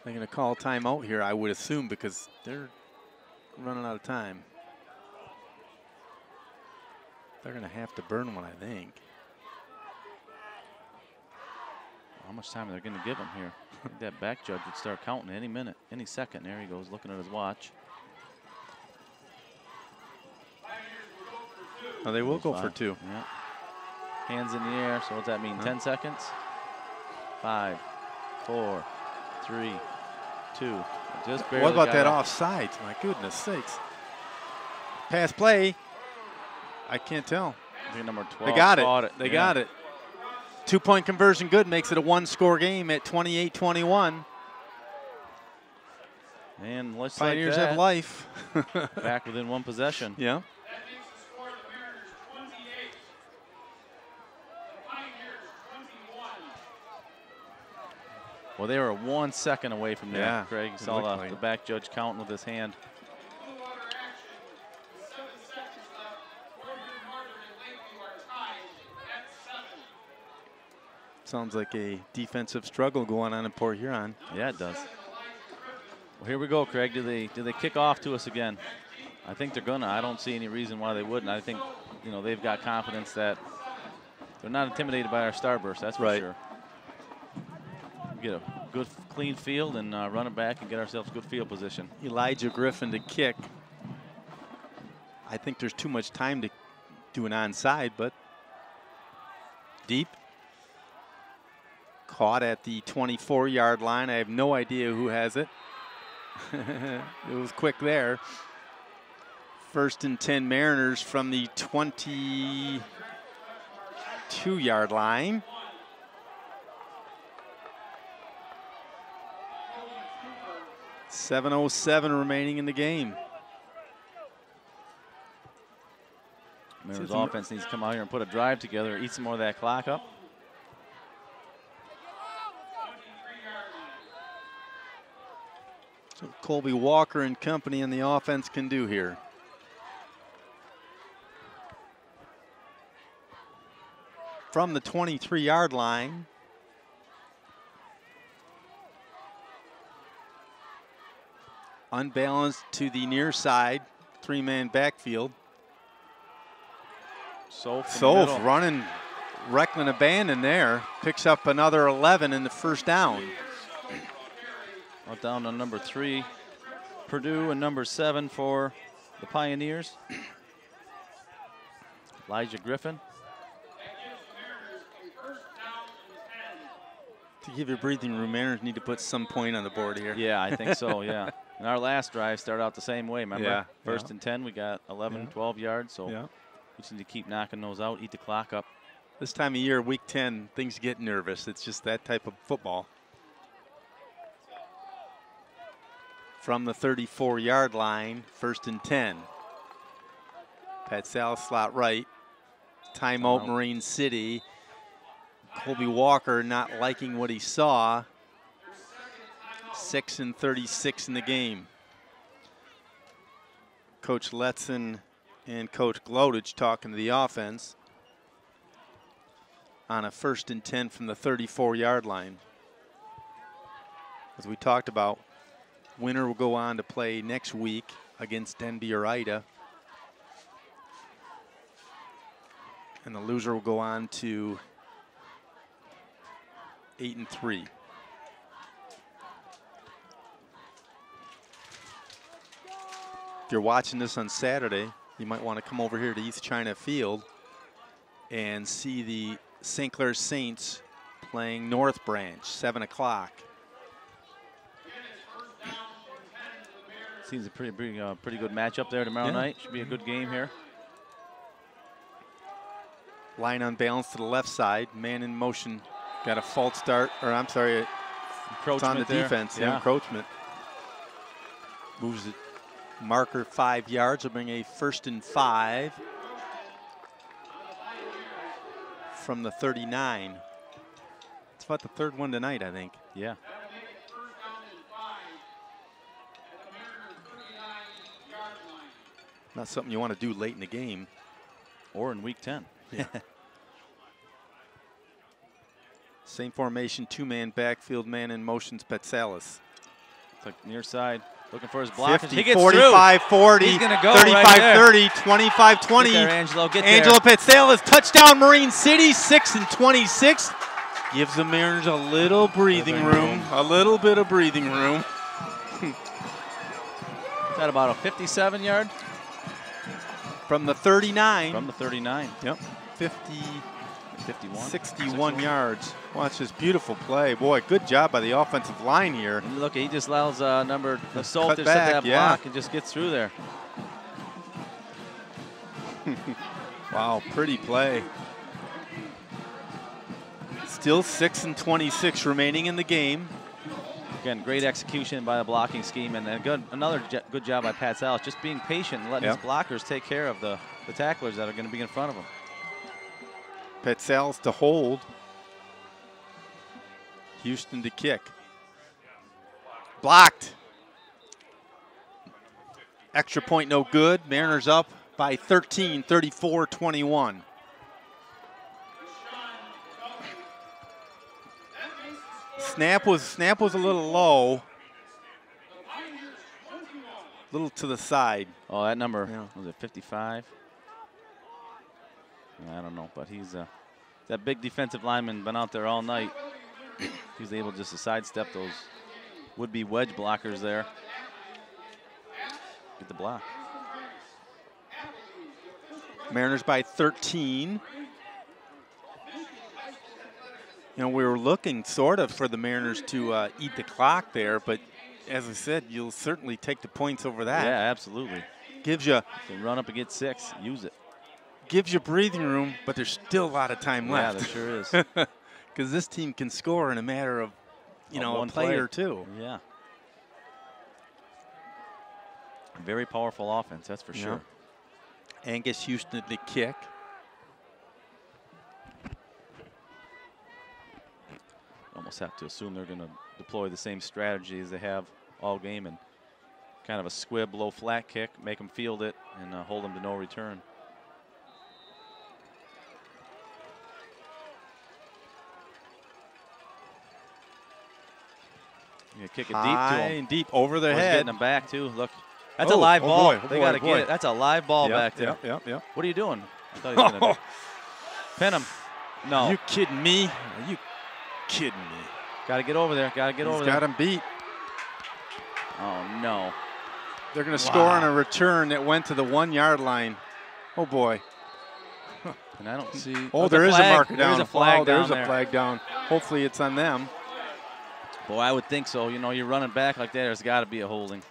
They're going to call timeout here, I would assume, because they're running out of time. They're going to have to burn one, I think. How much time are they going to give him here? I think that back judge would start counting any minute, any second. There he goes, looking at his watch. Oh, they will go for 2. Yeah. Hands in the air. So what's that mean? 10 seconds? 5, 4, 3, 2. Just barely. What about that offside? My goodness sakes. Pass play. I can't tell. I think number 12. They got it. They got it. 2-point conversion good, makes it a 1-score game at 28-21. And let's Pioneers have life. Back within 1 possession. Yeah. Well, they were 1 second away from there, yeah, Craig. You saw the back judge counting with his hand. Sounds like a defensive struggle going on in Port Huron. Yeah, it does. Well, here we go, Craig. Do they kick off to us again? I think they're gonna. I don't see any reason why they wouldn't. I think, they've got confidence that they're not intimidated by our starburst. That's for sure. Get a good, clean field and run it back and get ourselves good field position. Elijah Griffin to kick. I think there's too much time to do an onside, but deep. Caught at the 24-yard line. I have no idea who has it. It was quick there. 1st and 10 Mariners from the 22-yard line. .707 remaining in the game. Mariners offense needs to come out here and put a drive together, eat some more of that clock up. So Colby Walker and company in the offense can do here. From the 23-yard line. Unbalanced to the near side, 3-man backfield. Solf running Reckland abandon there. Picks up another 11 in the first down. Down to number 3, Purdue, and number 7 for the Pioneers. Elijah Griffin. To give you breathing room, Mariners need to put some point on the board here. Yeah, I think so, yeah. And our last drive started out the same way, remember? Yeah. First and 10, we got 11, 12 yards, so we just need to keep knocking those out, eat the clock up. This time of year, week 10, things get nervous. It's just that type of football. From the 34-yard line, 1st and 10. Pat Salas slot right. Timeout Marine City. Colby Walker not liking what he saw. 6 and 36 in the game. Coach Letson and Coach Glodich talking to the offense on a 1st and 10 from the 34-yard line. As we talked about, winner will go on to play next week against Denby or Ida. And the loser will go on to 8 and 3. If you're watching this on Saturday, you might want to come over here to East China Field and see the St. Clair Saints playing North Branch, 7 o'clock. Seems a pretty good matchup there tomorrow night. Should be a good game here. Line unbalanced to the left side. Man in motion. Got a false start, or I'm sorry, it's on the defense. Yeah, encroachment. Moves it. Marker 5 yards will bring a 1st and 5 from the 39. It's about the 3rd one tonight, I think. Yeah. Not something you want to do late in the game. Or in week 10. Yeah. Same formation, 2-man backfield, man in motion's Petsalis. It's like near side, looking for his block. 50, he gets 45, through. 40, He's gonna go 35, right 30, 25, 20. Get there, Angelo, get Angelo there. Petsalis, touchdown Marine City, 6 and 26. Gives the Mariners a little breathing room, a little bit of breathing room. Is that about a 57-yard? From the 39. From the 39. Yep, 51. 61 yards. Watch this beautiful play. Boy, good job by the offensive line here. And look, he just allows number the Solt to set that block and just gets through there. Wow, pretty play. Still 6 and 26 remaining in the game. Again, great execution by the blocking scheme, and another good job by Pat Salas, just being patient and letting his blockers take care of the tacklers that are going to be in front of him. Petsalis to hold. Houston to kick. Blocked. Extra point no good. Mariners up by 13, 34-21. Snap was a little low. A little to the side. Oh, that number, was it 55? I don't know, but he's that big defensive lineman been out there all night. He was able just to sidestep those would-be wedge blockers there. Get the block. Mariners by 13. You know, we were looking sort of for the Mariners to eat the clock there, but as I said, you'll certainly take the points over that. Yeah, absolutely. Gives you run up and get 6, use it. Gives you breathing room, but there's still a lot of time left. Yeah, there sure is. Because this team can score in a matter of, a play or two. Yeah. Very powerful offense, that's for sure. Angus Houston the kick. Almost have to assume they're going to deploy the same strategy as they have all game and kind of a squib, low flat kick, make them field it, and hold them to no return. You kick it deep to High him. and deep over their He's head. getting them back too. Look, that's a live ball. They got to get it. That's a live ball back there. Yep. What are you doing? I thought he was going to pin him. No. You kidding me? Are you kidding me? Got to get over there. Got to get over there. Got him beat. Oh no. They're going to score on a return that went to the 1 yard line. Oh boy. And I don't see. Oh, there is a marker down. There's a flag down there's there. a flag down. Hopefully it's on them. Boy, I would think so. You know, you're running back like that, there's got to be a holding.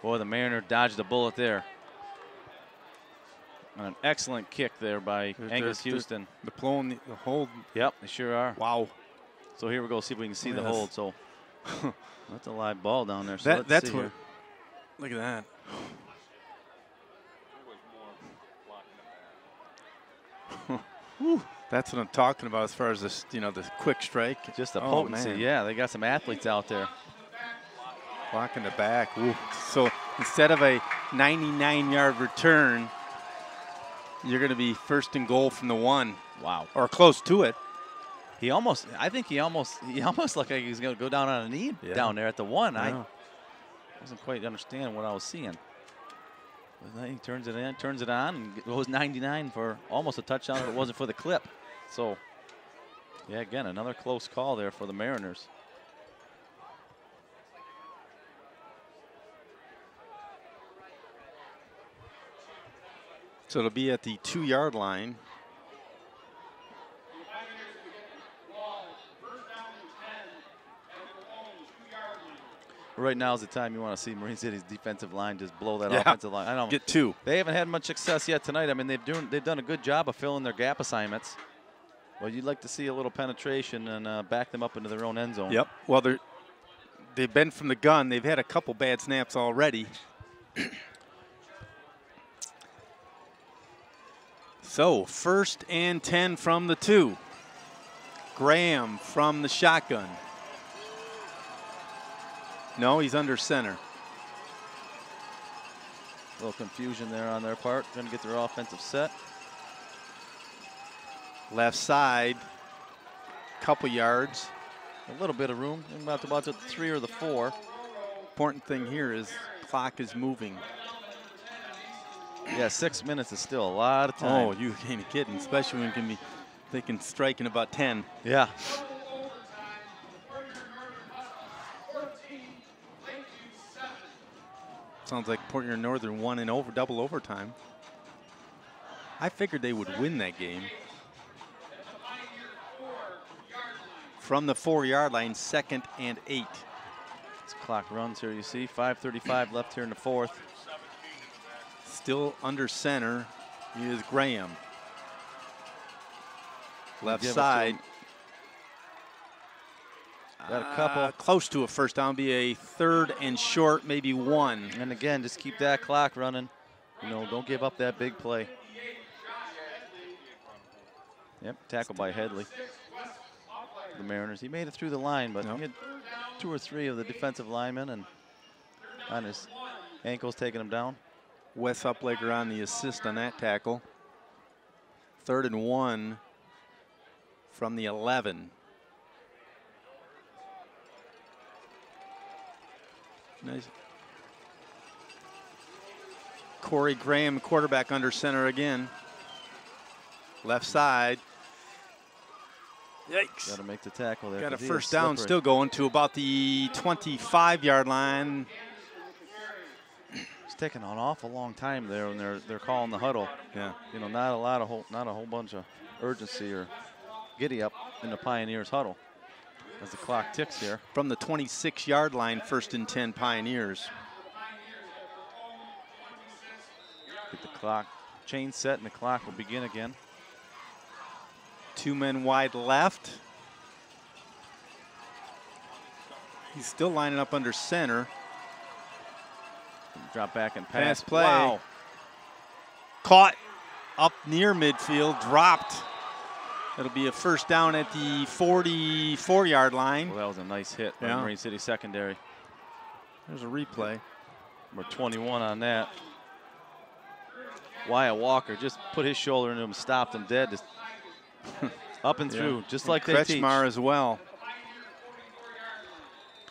Boy, the Mariner dodged a bullet there. And an excellent kick there by Angus Houston. They're pulling the hold. Yep, they sure are. Wow. So here we go, see if we can see the hold. So that's a live ball down there. So that's see what. here. Look at that. That's what I'm talking about as far as this, you know, the quick strike. Just the potency. Man. Yeah, they got some athletes out there. Blocking the back. Ooh. So instead of a 99-yard return, you're going to be first and goal from the 1. Wow. Or close to it. I think he almost looked like he was going to go down on a knee down there at the 1. Yeah. I wasn't quite understanding what I was seeing. But then he turns it in, turns it on, and goes 99 for almost a touchdown if it wasn't for the clip. So, yeah, again, another close call there for the Mariners. So it'll be at the 2 yard line. Right now is the time you want to see Marine City's defensive line just blow that offensive line. I don't get 2. They haven't had much success yet tonight. I mean, they've done a good job of filling their gap assignments. Well, you'd like to see a little penetration and back them up into their own end zone. Yep. Well, they've been from the gun. They've had a couple bad snaps already. So 1st and 10 from the 2. Graham from the shotgun. No, he's under center. A little confusion there on their part. Going to get their offensive set. Left side, couple yards. A little bit of room. About the 3 or the 4. Important thing here is clock is moving. Yeah, 6 minutes is still a lot of time. Oh, you ain't kidding, especially when they can strike in about 10. Yeah. Sounds like Port Huron Northern won in double overtime. I figured they would win that game. From the 4 yard line, 2nd and 8. This clock runs here, you see. 5:35 left here in the 4th. Still under center is Graham. Left side. Got a couple. Close to a first down, be a 3rd and short, maybe 1. And again, just keep that clock running. You know, don't give up that big play. Yep, tackled by Headley. The Mariners. He made it through the line, but he had 2 or 3 of the defensive linemen and on his ankles taking him down. Wes Uplegger on the assist on that tackle. 3rd and 1 from the 11. Nice. Corey Graham, quarterback under center again. Left side. Yikes. Got to make the tackle there. Got a first down, still going to about the 25 yard line. It's taking an awful long time there when they're calling the huddle. Yeah. You know, not a whole bunch of urgency or giddy up in the Pioneers huddle as the clock ticks here. From the 26 yard line, 1st and 10 Pioneers. Get the clock chain set and the clock will begin again. 2 men wide left. He's still lining up under center. Drop back and pass. Play. Wow. caught up near midfield, dropped. It'll be a first down at the 44-yard line. Well, that was a nice hit by Marine City secondary. There's a replay. Number 21 on that. Wyatt Walker just put his shoulder into him, stopped him dead. Just up and through, just like they teach. Kretschmar as well.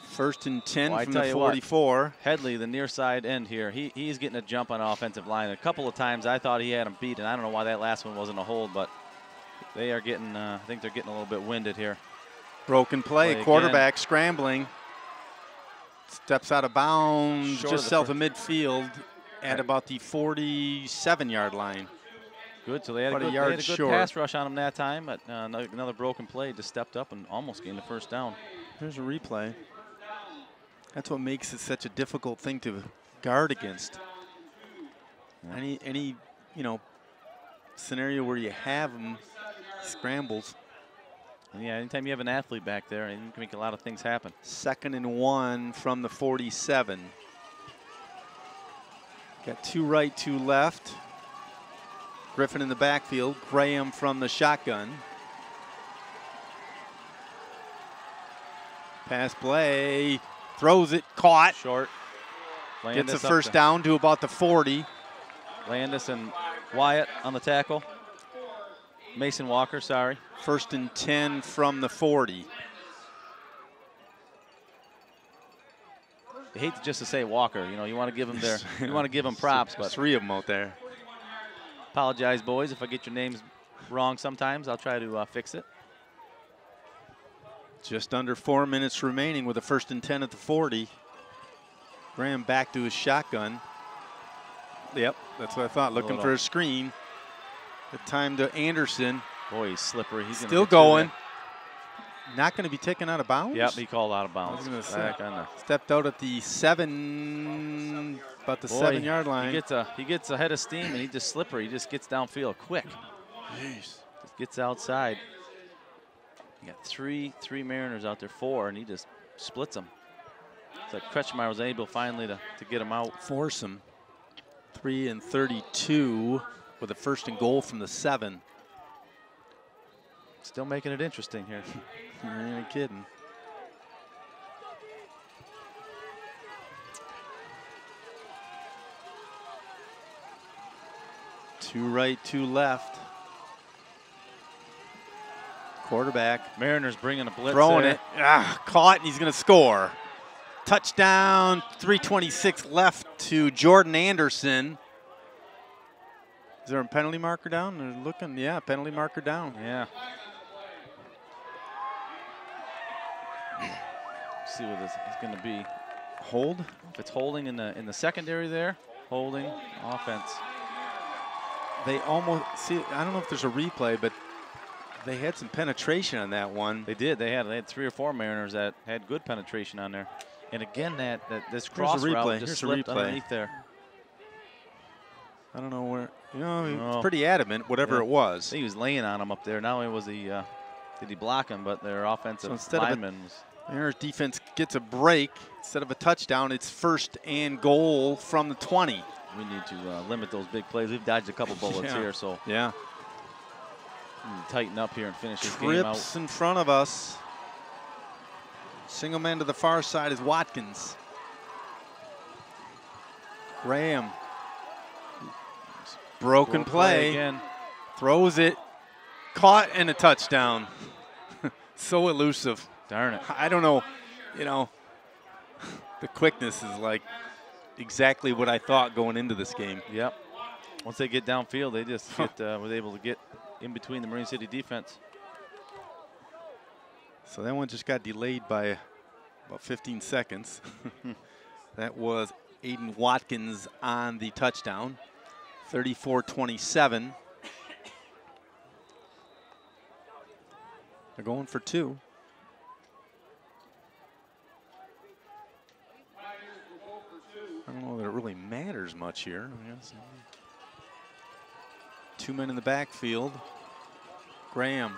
First and 10 from the 44. What, Headley, the near side end here, he's getting a jump on offensive line. A couple of times I thought he had him beat, and I don't know why that last one wasn't a hold, but they are getting, I think they're getting a little bit winded here. Broken play quarterback scrambling. Steps out of bounds just south of midfield at about the 47-yard line. Good, so they had a good pass rush on him that time, but another broken play, just stepped up and almost gained the first down. There's a replay. That's what makes it such a difficult thing to guard against. Yeah. Any scenario where you have him scrambles. Yeah, anytime you have an athlete back there, you can make a lot of things happen. 2nd and 1 from the 47. Got 2 right, 2 left. Griffin in the backfield. Graham from the shotgun. Pass play. Throws it. Caught. Short. Gets a first down to about the 40. Landis and Wyatt on the tackle. Mason Walker, sorry. 1st and 10 from the 40. You hate just to say Walker. You want to give him you want to give him props, but 3 of them out there. Apologize, boys, if I get your names wrong sometimes. I'll try to fix it. Just under 4 minutes remaining with a 1st and 10 at the 40. Graham back to his shotgun. Yep, that's what I thought. Looking for a screen. The time to Anderson. Boy, he's slippery. He's still going. Not going to be taken out of bounds? Yep, he called out of bounds. Stepped out at the 7, about the 7-yard line. He gets ahead of steam, and he just slippery. He just gets downfield quick. Jeez. Just gets outside. You got three Mariners out there, 4, and he just splits them. It's like Kretschmar was able finally to get him out. Force him. 3 and 32 with a 1st and goal from the 7. Still making it interesting here. You ain't kidding. Two right, 2 left. Quarterback. Mariners bringing a blitz. Throwing it. Caught, and he's going to score. Touchdown, 3:26 left to Jordan Anderson. Is there a penalty marker down? They're looking, yeah, penalty marker down. Yeah. See what this is going to be. Hold? If it's holding in the secondary there, holding, offense. They almost, I don't know if there's a replay, but they had some penetration on that one. They did. They had 3 or 4 Mariners that had good penetration on there. And again, this cross route just slipped underneath there. I don't know where. It's pretty adamant, whatever it was. I think he was laying on him up there. Not only was he, did he block him, but their offensive lineman was. Mariners defense gets a break. Instead of a touchdown, it's 1st and goal from the 20. We need to limit those big plays. We've dodged a couple bullets here, so. Yeah. Tighten up here and finish this game out. Trips in front of us. Single man to the far side is Watkins. Graham. Broken play again. Throws it. Caught and a touchdown. So elusive. Darn it. I don't know. The quickness is like exactly what I thought going into this game. Yep. Once they get downfield, they just was able to get in between the Marine City defense. So that one just got delayed by about 15 seconds. That was Aiden Watkins on the touchdown. 34-27. They're going for 2. I don't know that it really matters much here. 2 men in the backfield. Graham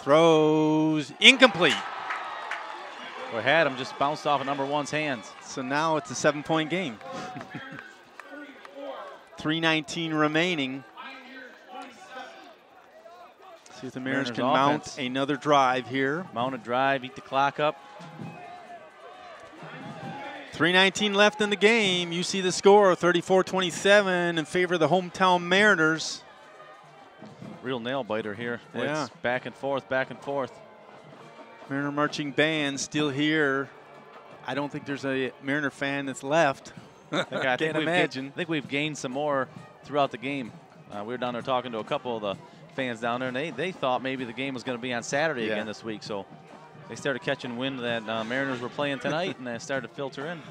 throws incomplete. Or had him, just bounced off of number 1's hands. So now it's a 7-point game. 3:19 remaining. See if the Mariners can offense. mount another drive here. Mount a drive, eat the clock up. 3:19 left in the game. You see the score, 34-27 in favor of the hometown Mariners. Real nail biter here. Yeah. It's back and forth, back and forth. Mariner marching band still here. I don't think there's a Mariner fan that's left. I Can't imagine. I think we've gained some more throughout the game. We were down there talking to a couple of the fans down there, and they thought maybe the game was going to be on Saturday again this week. So they started catching wind that Mariners were playing tonight, and they started to filter in.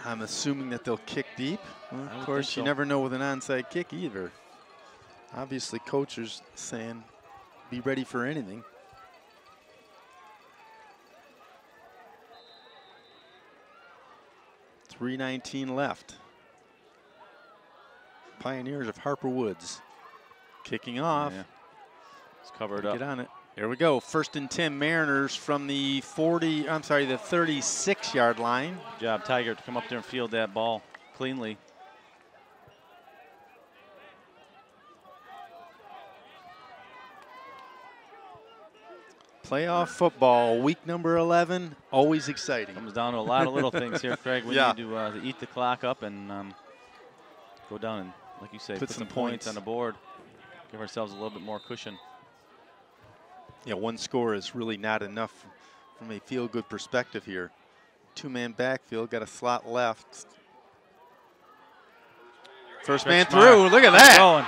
I'm assuming that they'll kick deep. Well, I of would course, think you so. never know with an onside kick either. Obviously, coaches saying, be ready for anything. .319 left. Pioneers of Harper Woods kicking off. Yeah. It's covered up. Get on it. Here we go. 1st and 10 Mariners from the 36-yard line. Good job, Tiger, to come up there and field that ball cleanly. Playoff football, week number 11, always exciting. Comes down to a lot of little things here, Craig. We Yeah. need to eat the clock up and go down and, like you say, put some points on the board. Give ourselves a little bit more cushion. Yeah, one score is really not enough from a feel-good perspective here. Two-man backfield, got a slot left. First man through, look at that. Going.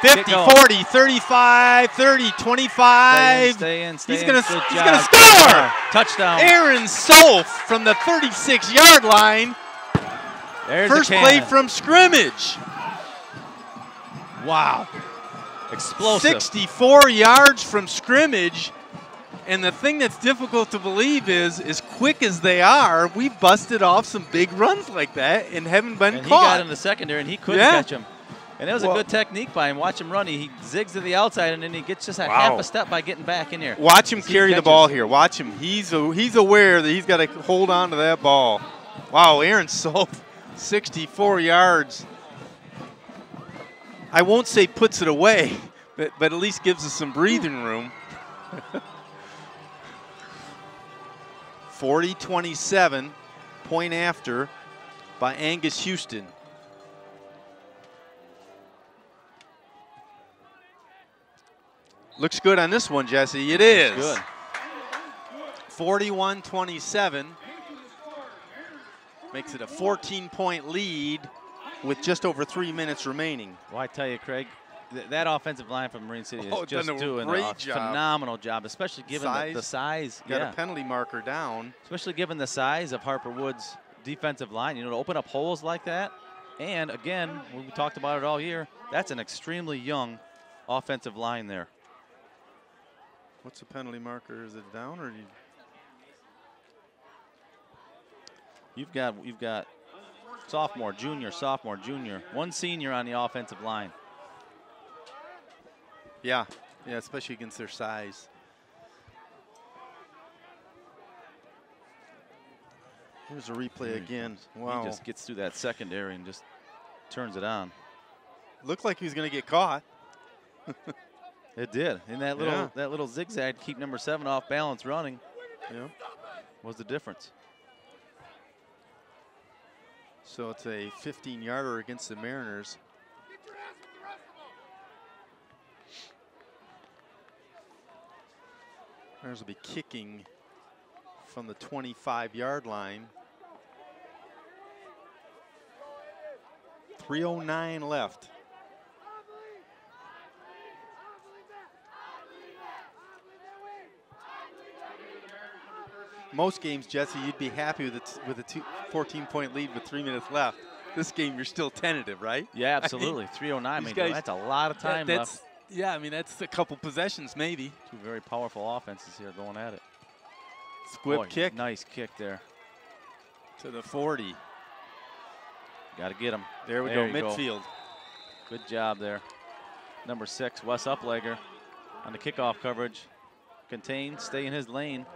50, 40, 35, 30, 25. Stay in. He's gonna Good score! job. Touchdown. Aaron Solf from the 36-yard line. There's First the play cannon. from scrimmage. Wow. Explosive. 64 yards from scrimmage. And the thing that's difficult to believe is, as quick as they are, we've busted off some big runs like that and haven't been And he caught. got in the secondary, and he couldn't Yeah. catch him. And it was a good technique by him. Watch him run. He zigs to the outside, and then he gets just a half a step by getting back in here. Watch him See carry the catches. ball here. Watch him. He's aware that he's got to hold on to that ball. Wow, Aaron Solf, 64 yards. I won't say puts it away, but at least gives us some breathing room. 40-27, point after by Angus Houston. Looks good on this one, Jesse. It is. Good. 41-27. Makes it a 14-point lead with just over 3 minutes remaining. Well, I tell you, Craig, that offensive line from Marine City is just done a doing great a job. phenomenal job, especially given the size. Got a penalty marker down. Especially given the size of Harper Woods' defensive line, to open up holes like that. And again, we talked about it all year, that's an extremely young offensive line there. What's the penalty marker? Is it down or You've got sophomore, junior, one senior on the offensive line. Yeah, especially against their size. Here's a replay again. Wow. He just gets through that secondary and just turns it on. Looked like he was going to get caught. It did. And that little zigzag to keep number 7 off balance running was the difference. So it's a 15-yarder against the Mariners. Mariners will be kicking from the 25-yard line. 3:09 left. Most games, Jesse, you'd be happy with a 14-point lead with 3 minutes left. This game, you're still tentative, right? Yeah, absolutely. 3:09. That's a lot of time left. Yeah, I mean, that's a couple possessions, maybe. Two very powerful offenses here going at it. Squib kick. Nice kick there. To the 40. Got to get him. There we go, midfield. Good job there. Number 6, Wes Uplegger on the kickoff coverage. Contained, stay in his lane.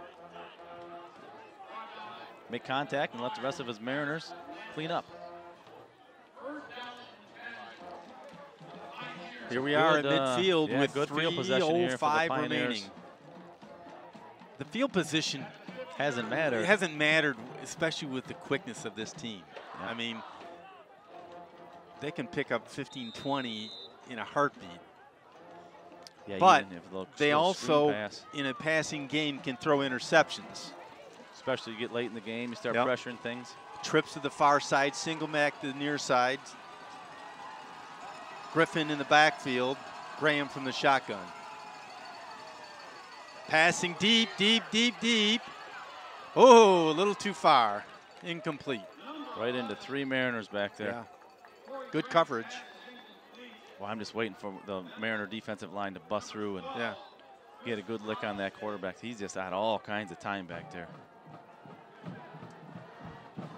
make contact and let the rest of his Mariners clean up. Here we are at midfield with good field possession here for the 3:05 Pioneers. remaining. The field position hasn't mattered. It hasn't mattered, especially with the quickness of this team. Yeah. I mean, they can pick up 15, 20 in a heartbeat. Yeah, but if they also, in a passing game, can throw interceptions. Especially you get late in the game, you start pressuring things. Trips to the far side, single back to the near side. Griffin in the backfield, Graham from the shotgun. Passing deep, deep, deep, deep. Oh, a little too far. Incomplete. Right into 3 Mariners back there. Yeah. Good coverage. Well, I'm just waiting for the Mariner defensive line to bust through and get a good lick on that quarterback. He's just had all kinds of time back there.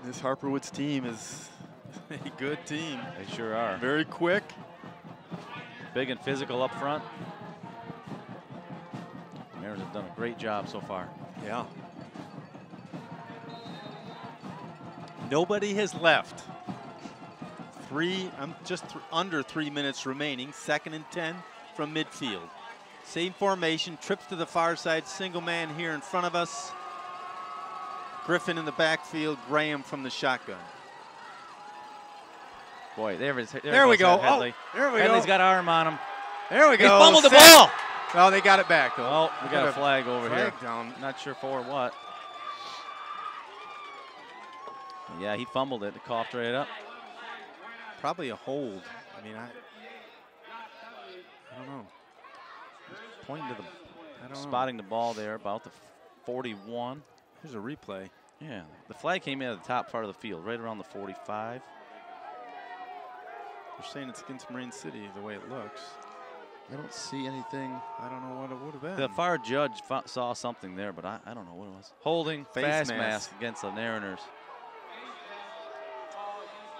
This Harper Woods team is a good team. They sure are. Very quick. Big and physical up front. The Mariners have done a great job so far. Yeah. Nobody has left. Just under 3 minutes remaining. 2nd and 10 from midfield. Same formation, trips to the far side, single man here in front of us. Griffin in the backfield, Graham from the shotgun. Boy, there we go. Headley. Oh, there we go. Headley's got arm on him. There we go. He fumbled the ball. Oh, they got it back, though. Oh, we got a flag over here. Down. Not sure for what. Yeah, he fumbled it. It coughed right up. Probably a hold. I mean, I don't know. Pointing to the, spotting the ball there, about the 41. Here's a replay. Yeah, the flag came in at the top part of the field, right around the 45. They're saying it's against Marine City the way it looks. I don't see anything. I don't know what it would have been. The far judge saw something there, but I don't know what it was. Holding face mask against the Mariners.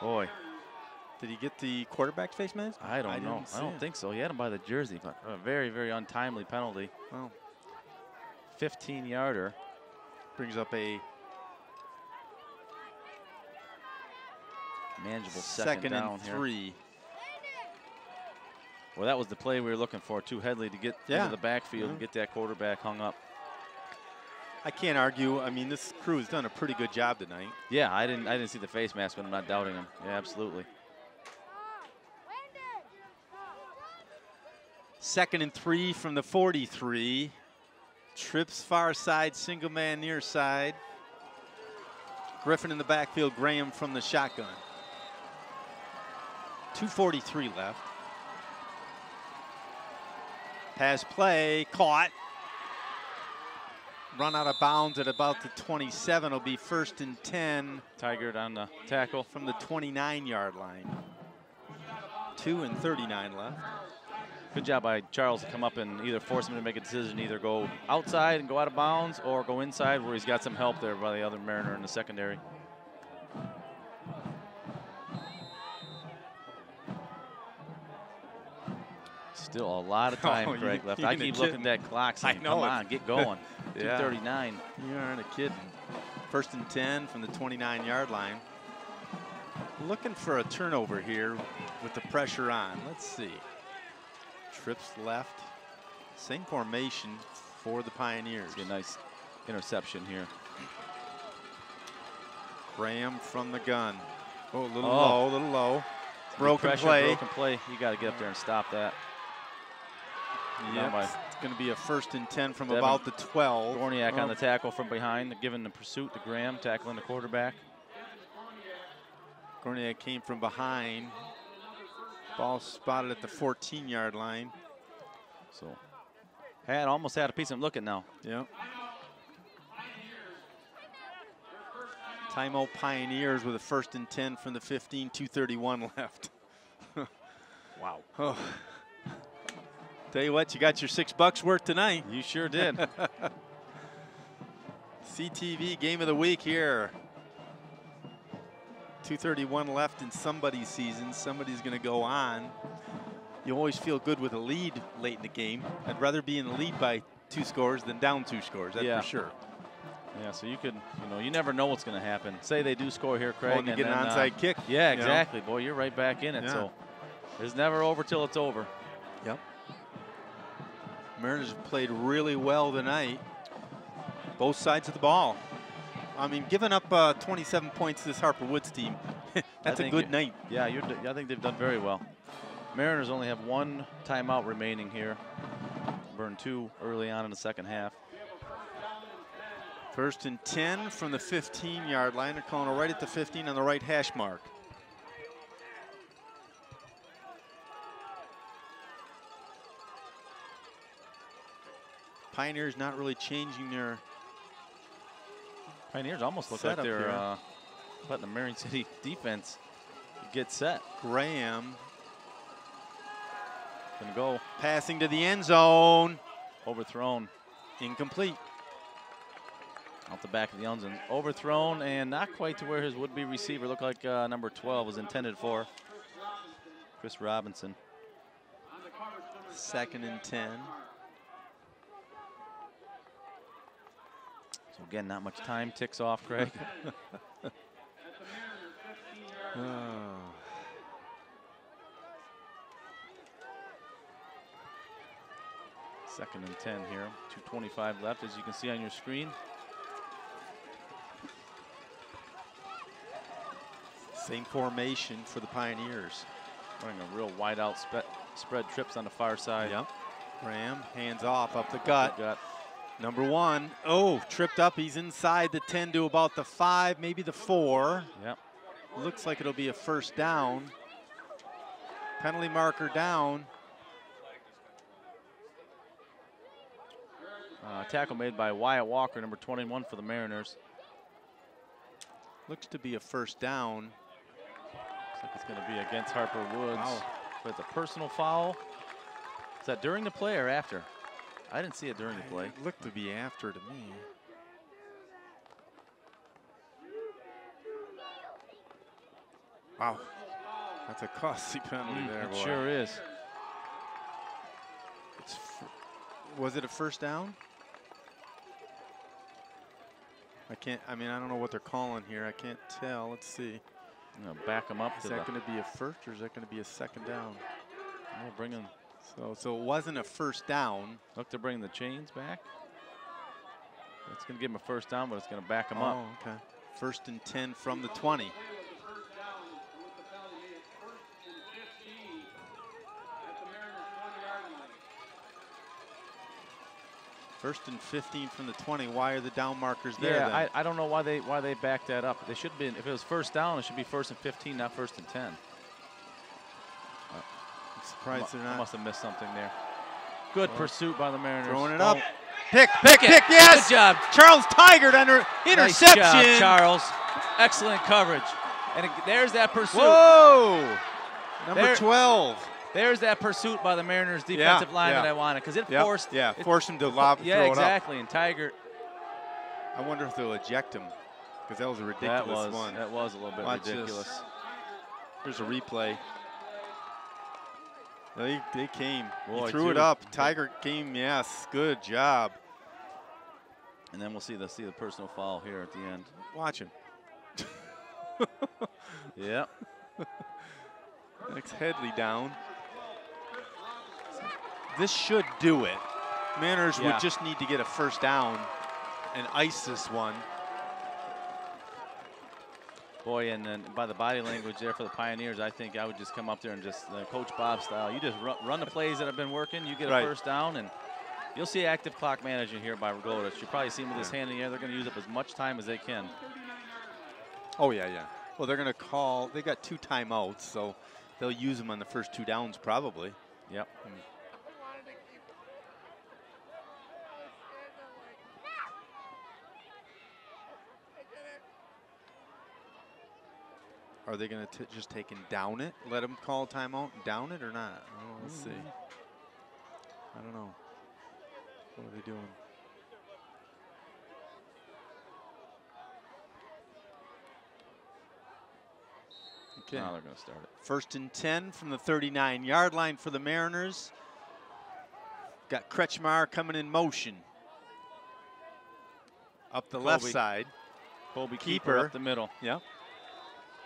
Boy. Did he get the quarterback face mask? I don't know. I don't think so. He had him by the jersey, but a very, very untimely penalty. Well, 15-yarder. Brings up a manageable second down and 3. Here. Well, that was the play we were looking for, too. Headley to get into the backfield and get that quarterback hung up. I can't argue. I mean, this crew has done a pretty good job tonight. Yeah, I didn't see the face mask, but I'm not doubting him. Yeah, absolutely. 2nd and 3 from the 43. Trips far side, single man near side. Griffin in the backfield, Graham from the shotgun. 2:43 left. Pass play, caught. Run out of bounds at about the 27. Will be 1st and 10. Tiger on the tackle. From the 29-yard line. 2 and 39 left. Good job by Charles to come up and either force him to make a decision, either go outside and go out of bounds or go inside where he's got some help there by the other Mariner in the secondary. Still a lot of time, Craig, left. I keep looking at that clock saying, come on, get going. 2:39. You aren't kidding. 1st and 10 from the 29-yard line. Looking for a turnover here with the pressure on. Let's see. Trips left. Same formation for the Pioneers. A nice interception here. Graham from the gun. Oh, a little low. Broken play. Broken play. You got to get up there and stop that. Yep. It's going to be a 1st and 10 from about the 12. Gorniak on the tackle from behind, giving the pursuit to Graham, tackling the quarterback. Gorniak came from behind. Ball spotted at the 14-yard line. So, almost had a piece of him. Look at now. Yep. Timeout Pioneers with a 1st and 10 from the 15, 2:31 left. Wow. Oh. Tell you what, you got your $6 worth tonight. You sure did. CTV Game of the Week here. 2:31 left in somebody's season. Somebody's going to go on. You always feel good with a lead late in the game. I'd rather be in the lead by 2 scores than down 2 scores, that's for sure. Yeah, so you could, you never know what's going to happen. Say they do score here, Craig. And you get an onside kick. Yeah, exactly. Boy, you're right back in it. Yeah. So it's never over till it's over. Yep. Mariners have played really well tonight. Both sides of the ball. I mean, giving up 27 points to this Harper Woods team, that's a good night. Yeah, I think they've done very well. Mariners only have 1 timeout remaining here. Burned 2 early on in the second half. 1st and 10 from the 15-yard line. They're calling it right at the 15 on the right hash mark. Pioneers not really changing their Pioneers almost look like they're letting the Marion City defense get set. Graham gonna go. Passing to the end zone. Overthrown. Incomplete. Off the back of the end zone. Overthrown and not quite to where his would-be receiver looked like number 12 was intended for. Chris Robinson. 2nd and 10. So again, not much time ticks off, Craig. Second and 10 here. 2:25 left, as you can see on your screen. Same formation for the Pioneers. Running a real wide out spread trips on the far side. Yep. Graham, hands off, up the gut. Gut. Number 1, tripped up. He's inside the 10 to about the 5, maybe the 4. Yep. Looks like it'll be a first down. Penalty marker down. Tackle made by Wyatt Walker, number 21 for the Mariners. Looks to be a first down. Looks like it's going to be against Harper Woods. Wow. But it's a personal foul. Is that during the play or after? I didn't see it during the play. It looked to be after to me. Wow. That's a costly penalty there, boy. It sure is. Was it a first down? I don't know what they're calling here. I can't tell. Let's see. Back them up. Is that going to be a first or is that going to be a second down? We'll bring them. So it wasn't a first down. Look to bring the chains back. It's going to give them a first down, but it's going to back them up. Oh, okay. 1st and 10 from the 20. First and 15 from the 20. Why are the down markers there? Yeah, I don't know why they backed that up. They should be. If it was first down, it should be 1st and 15, not 1st and 10. I'm surprised they're not. I must have missed something there. Good pursuit by the Mariners. Throwing it up. Pick, yes! Good job. Charles Tigert under interception. Nice job, Charles. Excellent coverage. And there's that pursuit. Whoa! Number 12. There's that pursuit by the Mariners defensive line that I wanted, because it forced. Yeah, forced him to lob. Yeah, throw exactly. It and Tigert. I wonder if they'll eject him, because that was a ridiculous one. That was a little bit ridiculous. Here's a replay. They came. Boy, he threw it up. Tigert came. Yes, good job. And then we'll see the personal foul here at the end. Watch him. Yep. Next Headley down. This should do it. Mariners would just need to get a first down and ice this one. Boy, and then by the body language there for the Pioneers, I think I would just come up there and just Coach Bob style. You just run the plays that have been working. You get a first down, and you'll see active clock management here by Rogolitz. You probably see him with his hand in the air. They're going to use up as much time as they can. Oh, yeah. Well, they're going to call. They got 2 timeouts, so they'll use them on the first 2 downs probably. Yep. Are they going to just take and down it? Let them call timeout and down it or not? Oh, let's see. I don't know. What are they doing? Okay. Now they're going to start it. 1st and 10 from the 39-yard line for the Mariners. Got Kretschmar coming in motion. up the left side. Colby Keeper up the middle. Yep.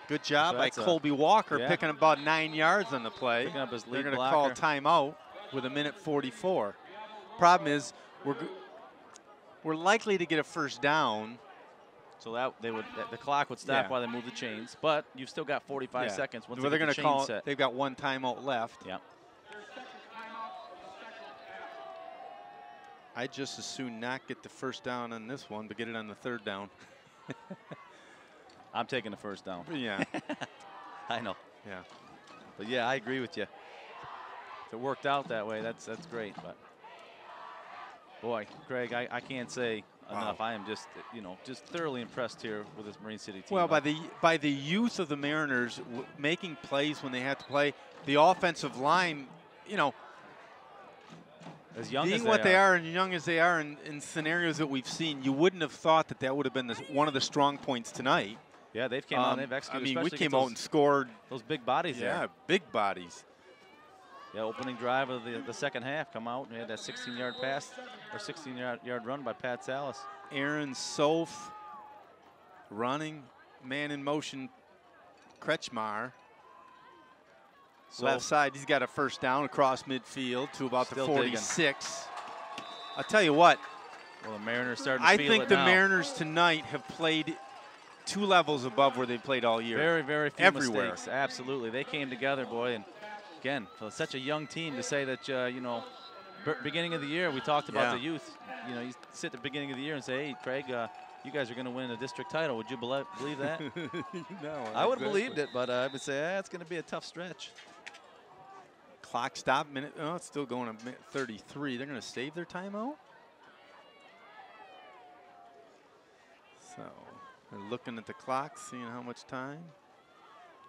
Good job So by Colby Walker picking about 9 yards on the play. Picking up his They're lead going to call blocker. timeout with 1:44. Problem is, we're likely to get a first down. So the clock would stop while they move the chains, but you've still got 45 seconds once they're going to call set. They've got 1 timeout left. Yeah. I'd just as soon not get the first down on this one, but get it on the 3rd down. I'm taking the first down. Yeah. I know. Yeah. But yeah, I agree with you. If it worked out that way, that's great. But boy, Craig, I can't say enough. I am just just thoroughly impressed here with this Marine City team. Well, by the youth of the Mariners making plays when they have to play, the offensive line, as young being as what they are and young as they are in scenarios that we've seen, you wouldn't have thought that would have been one of the strong points tonight. Yeah, they've came out and they've executed. I mean, we came out and scored. Those big bodies there. Yeah, big bodies. Yeah, opening drive of the second half come out and we had that 16-yard pass or 16-yard run by Pat Salas. Aaron Soph running, man in motion, Kretschmar. Left side, he's got a first down across midfield to about the 46. Digging. I'll tell you what. Well, the Mariners starting to feel it now. I think the Mariners tonight have played 2 levels above where they played all year. Very, very few everywhere. Mistakes. Absolutely. They came together, boy. And again, for such a young team to say that, beginning of the year, we talked about the youth. You sit at the beginning of the year and say, hey, Craig, you guys are going to win a district title. Would you believe that? No. I would have believed it, but I would say, it's going to be a tough stretch. Clock stop, minute. Oh, it's still going to minute 33. They're going to save their timeout? So they're looking at the clock, seeing how much time.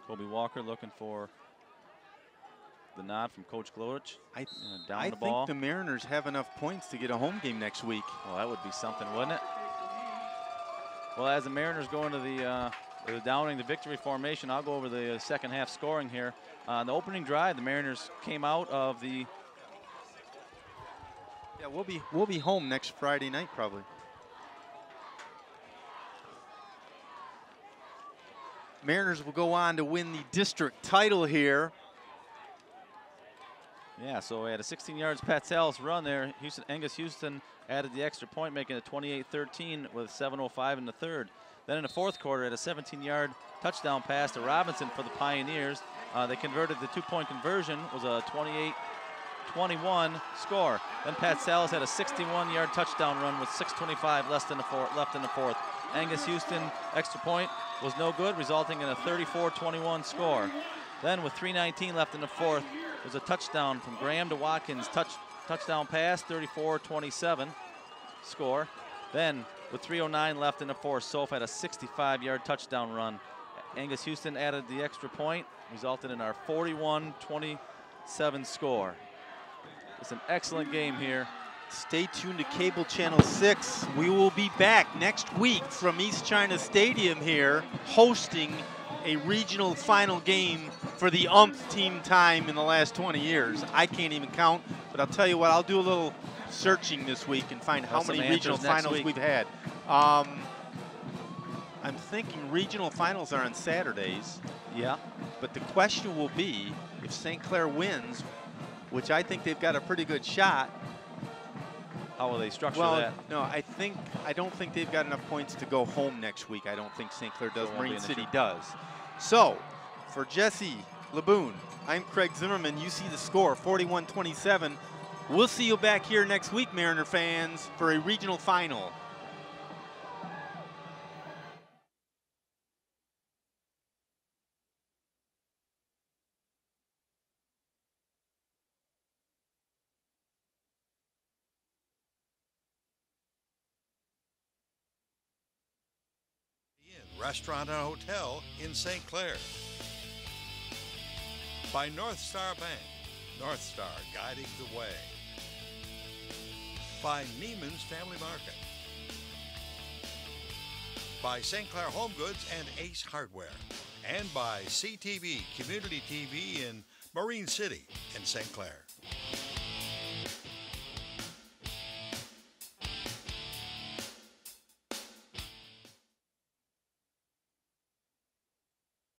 Colby Walker looking for the nod from Coach Glodich. I the ball. think the Mariners have enough points to get a home game next week. Well, that would be something, wouldn't it? Well, as the Mariners go into the downing the victory formation, I'll go over the second half scoring here. On the opening drive, the Mariners came out of the. Yeah, we'll be home next Friday night probably. Mariners will go on to win the district title here. Yeah, so we had a 16 yards Pat Salas run there. Angus Houston added the extra point, making it 28-13 with 7:05 in the 3rd. Then in the 4th quarter, at a 17-yard touchdown pass to Robinson for the Pioneers. They converted the 2-point conversion. Was a 28-21 score. Then Pat Salas had a 61-yard touchdown run with 6:25 left in the 4th. Angus Houston extra point was no good, resulting in a 34-21 score. Then with 3:19 left in the 4th, was a touchdown from Graham to Watkins. Touchdown pass, 34-27 score. Then with 3:09 left in the 4th, Soph had a 65-yard touchdown run. Angus Houston added the extra point, resulted in our 41-27 score. It's an excellent game here. Stay tuned to Cable Channel 6. We will be back next week from East China Stadium here, hosting a regional final game for the umpteenth time in the last 20 years. I can't even count, but I'll tell you what, I'll do a little searching this week and find how many regional finals we've had. I'm thinking regional finals are on Saturdays. Yeah. But the question will be, if St. Clair wins, which I think they've got a pretty good shot. How will they structure that? No, I don't think they've got enough points to go home next week. I don't think St. Clair does. Marine City does. So, for Jesse Laboon, I'm Craig Zimmerman. You see the score, 41-27. We'll see you back here next week, Mariner fans, for a regional final. Restaurant and Hotel in St. Clair. By North Star Bank, North Star guiding the way. By Neiman's Family Market. By St. Clair Home Goods and Ace Hardware. And by CTV Community TV in Marine City and St. Clair.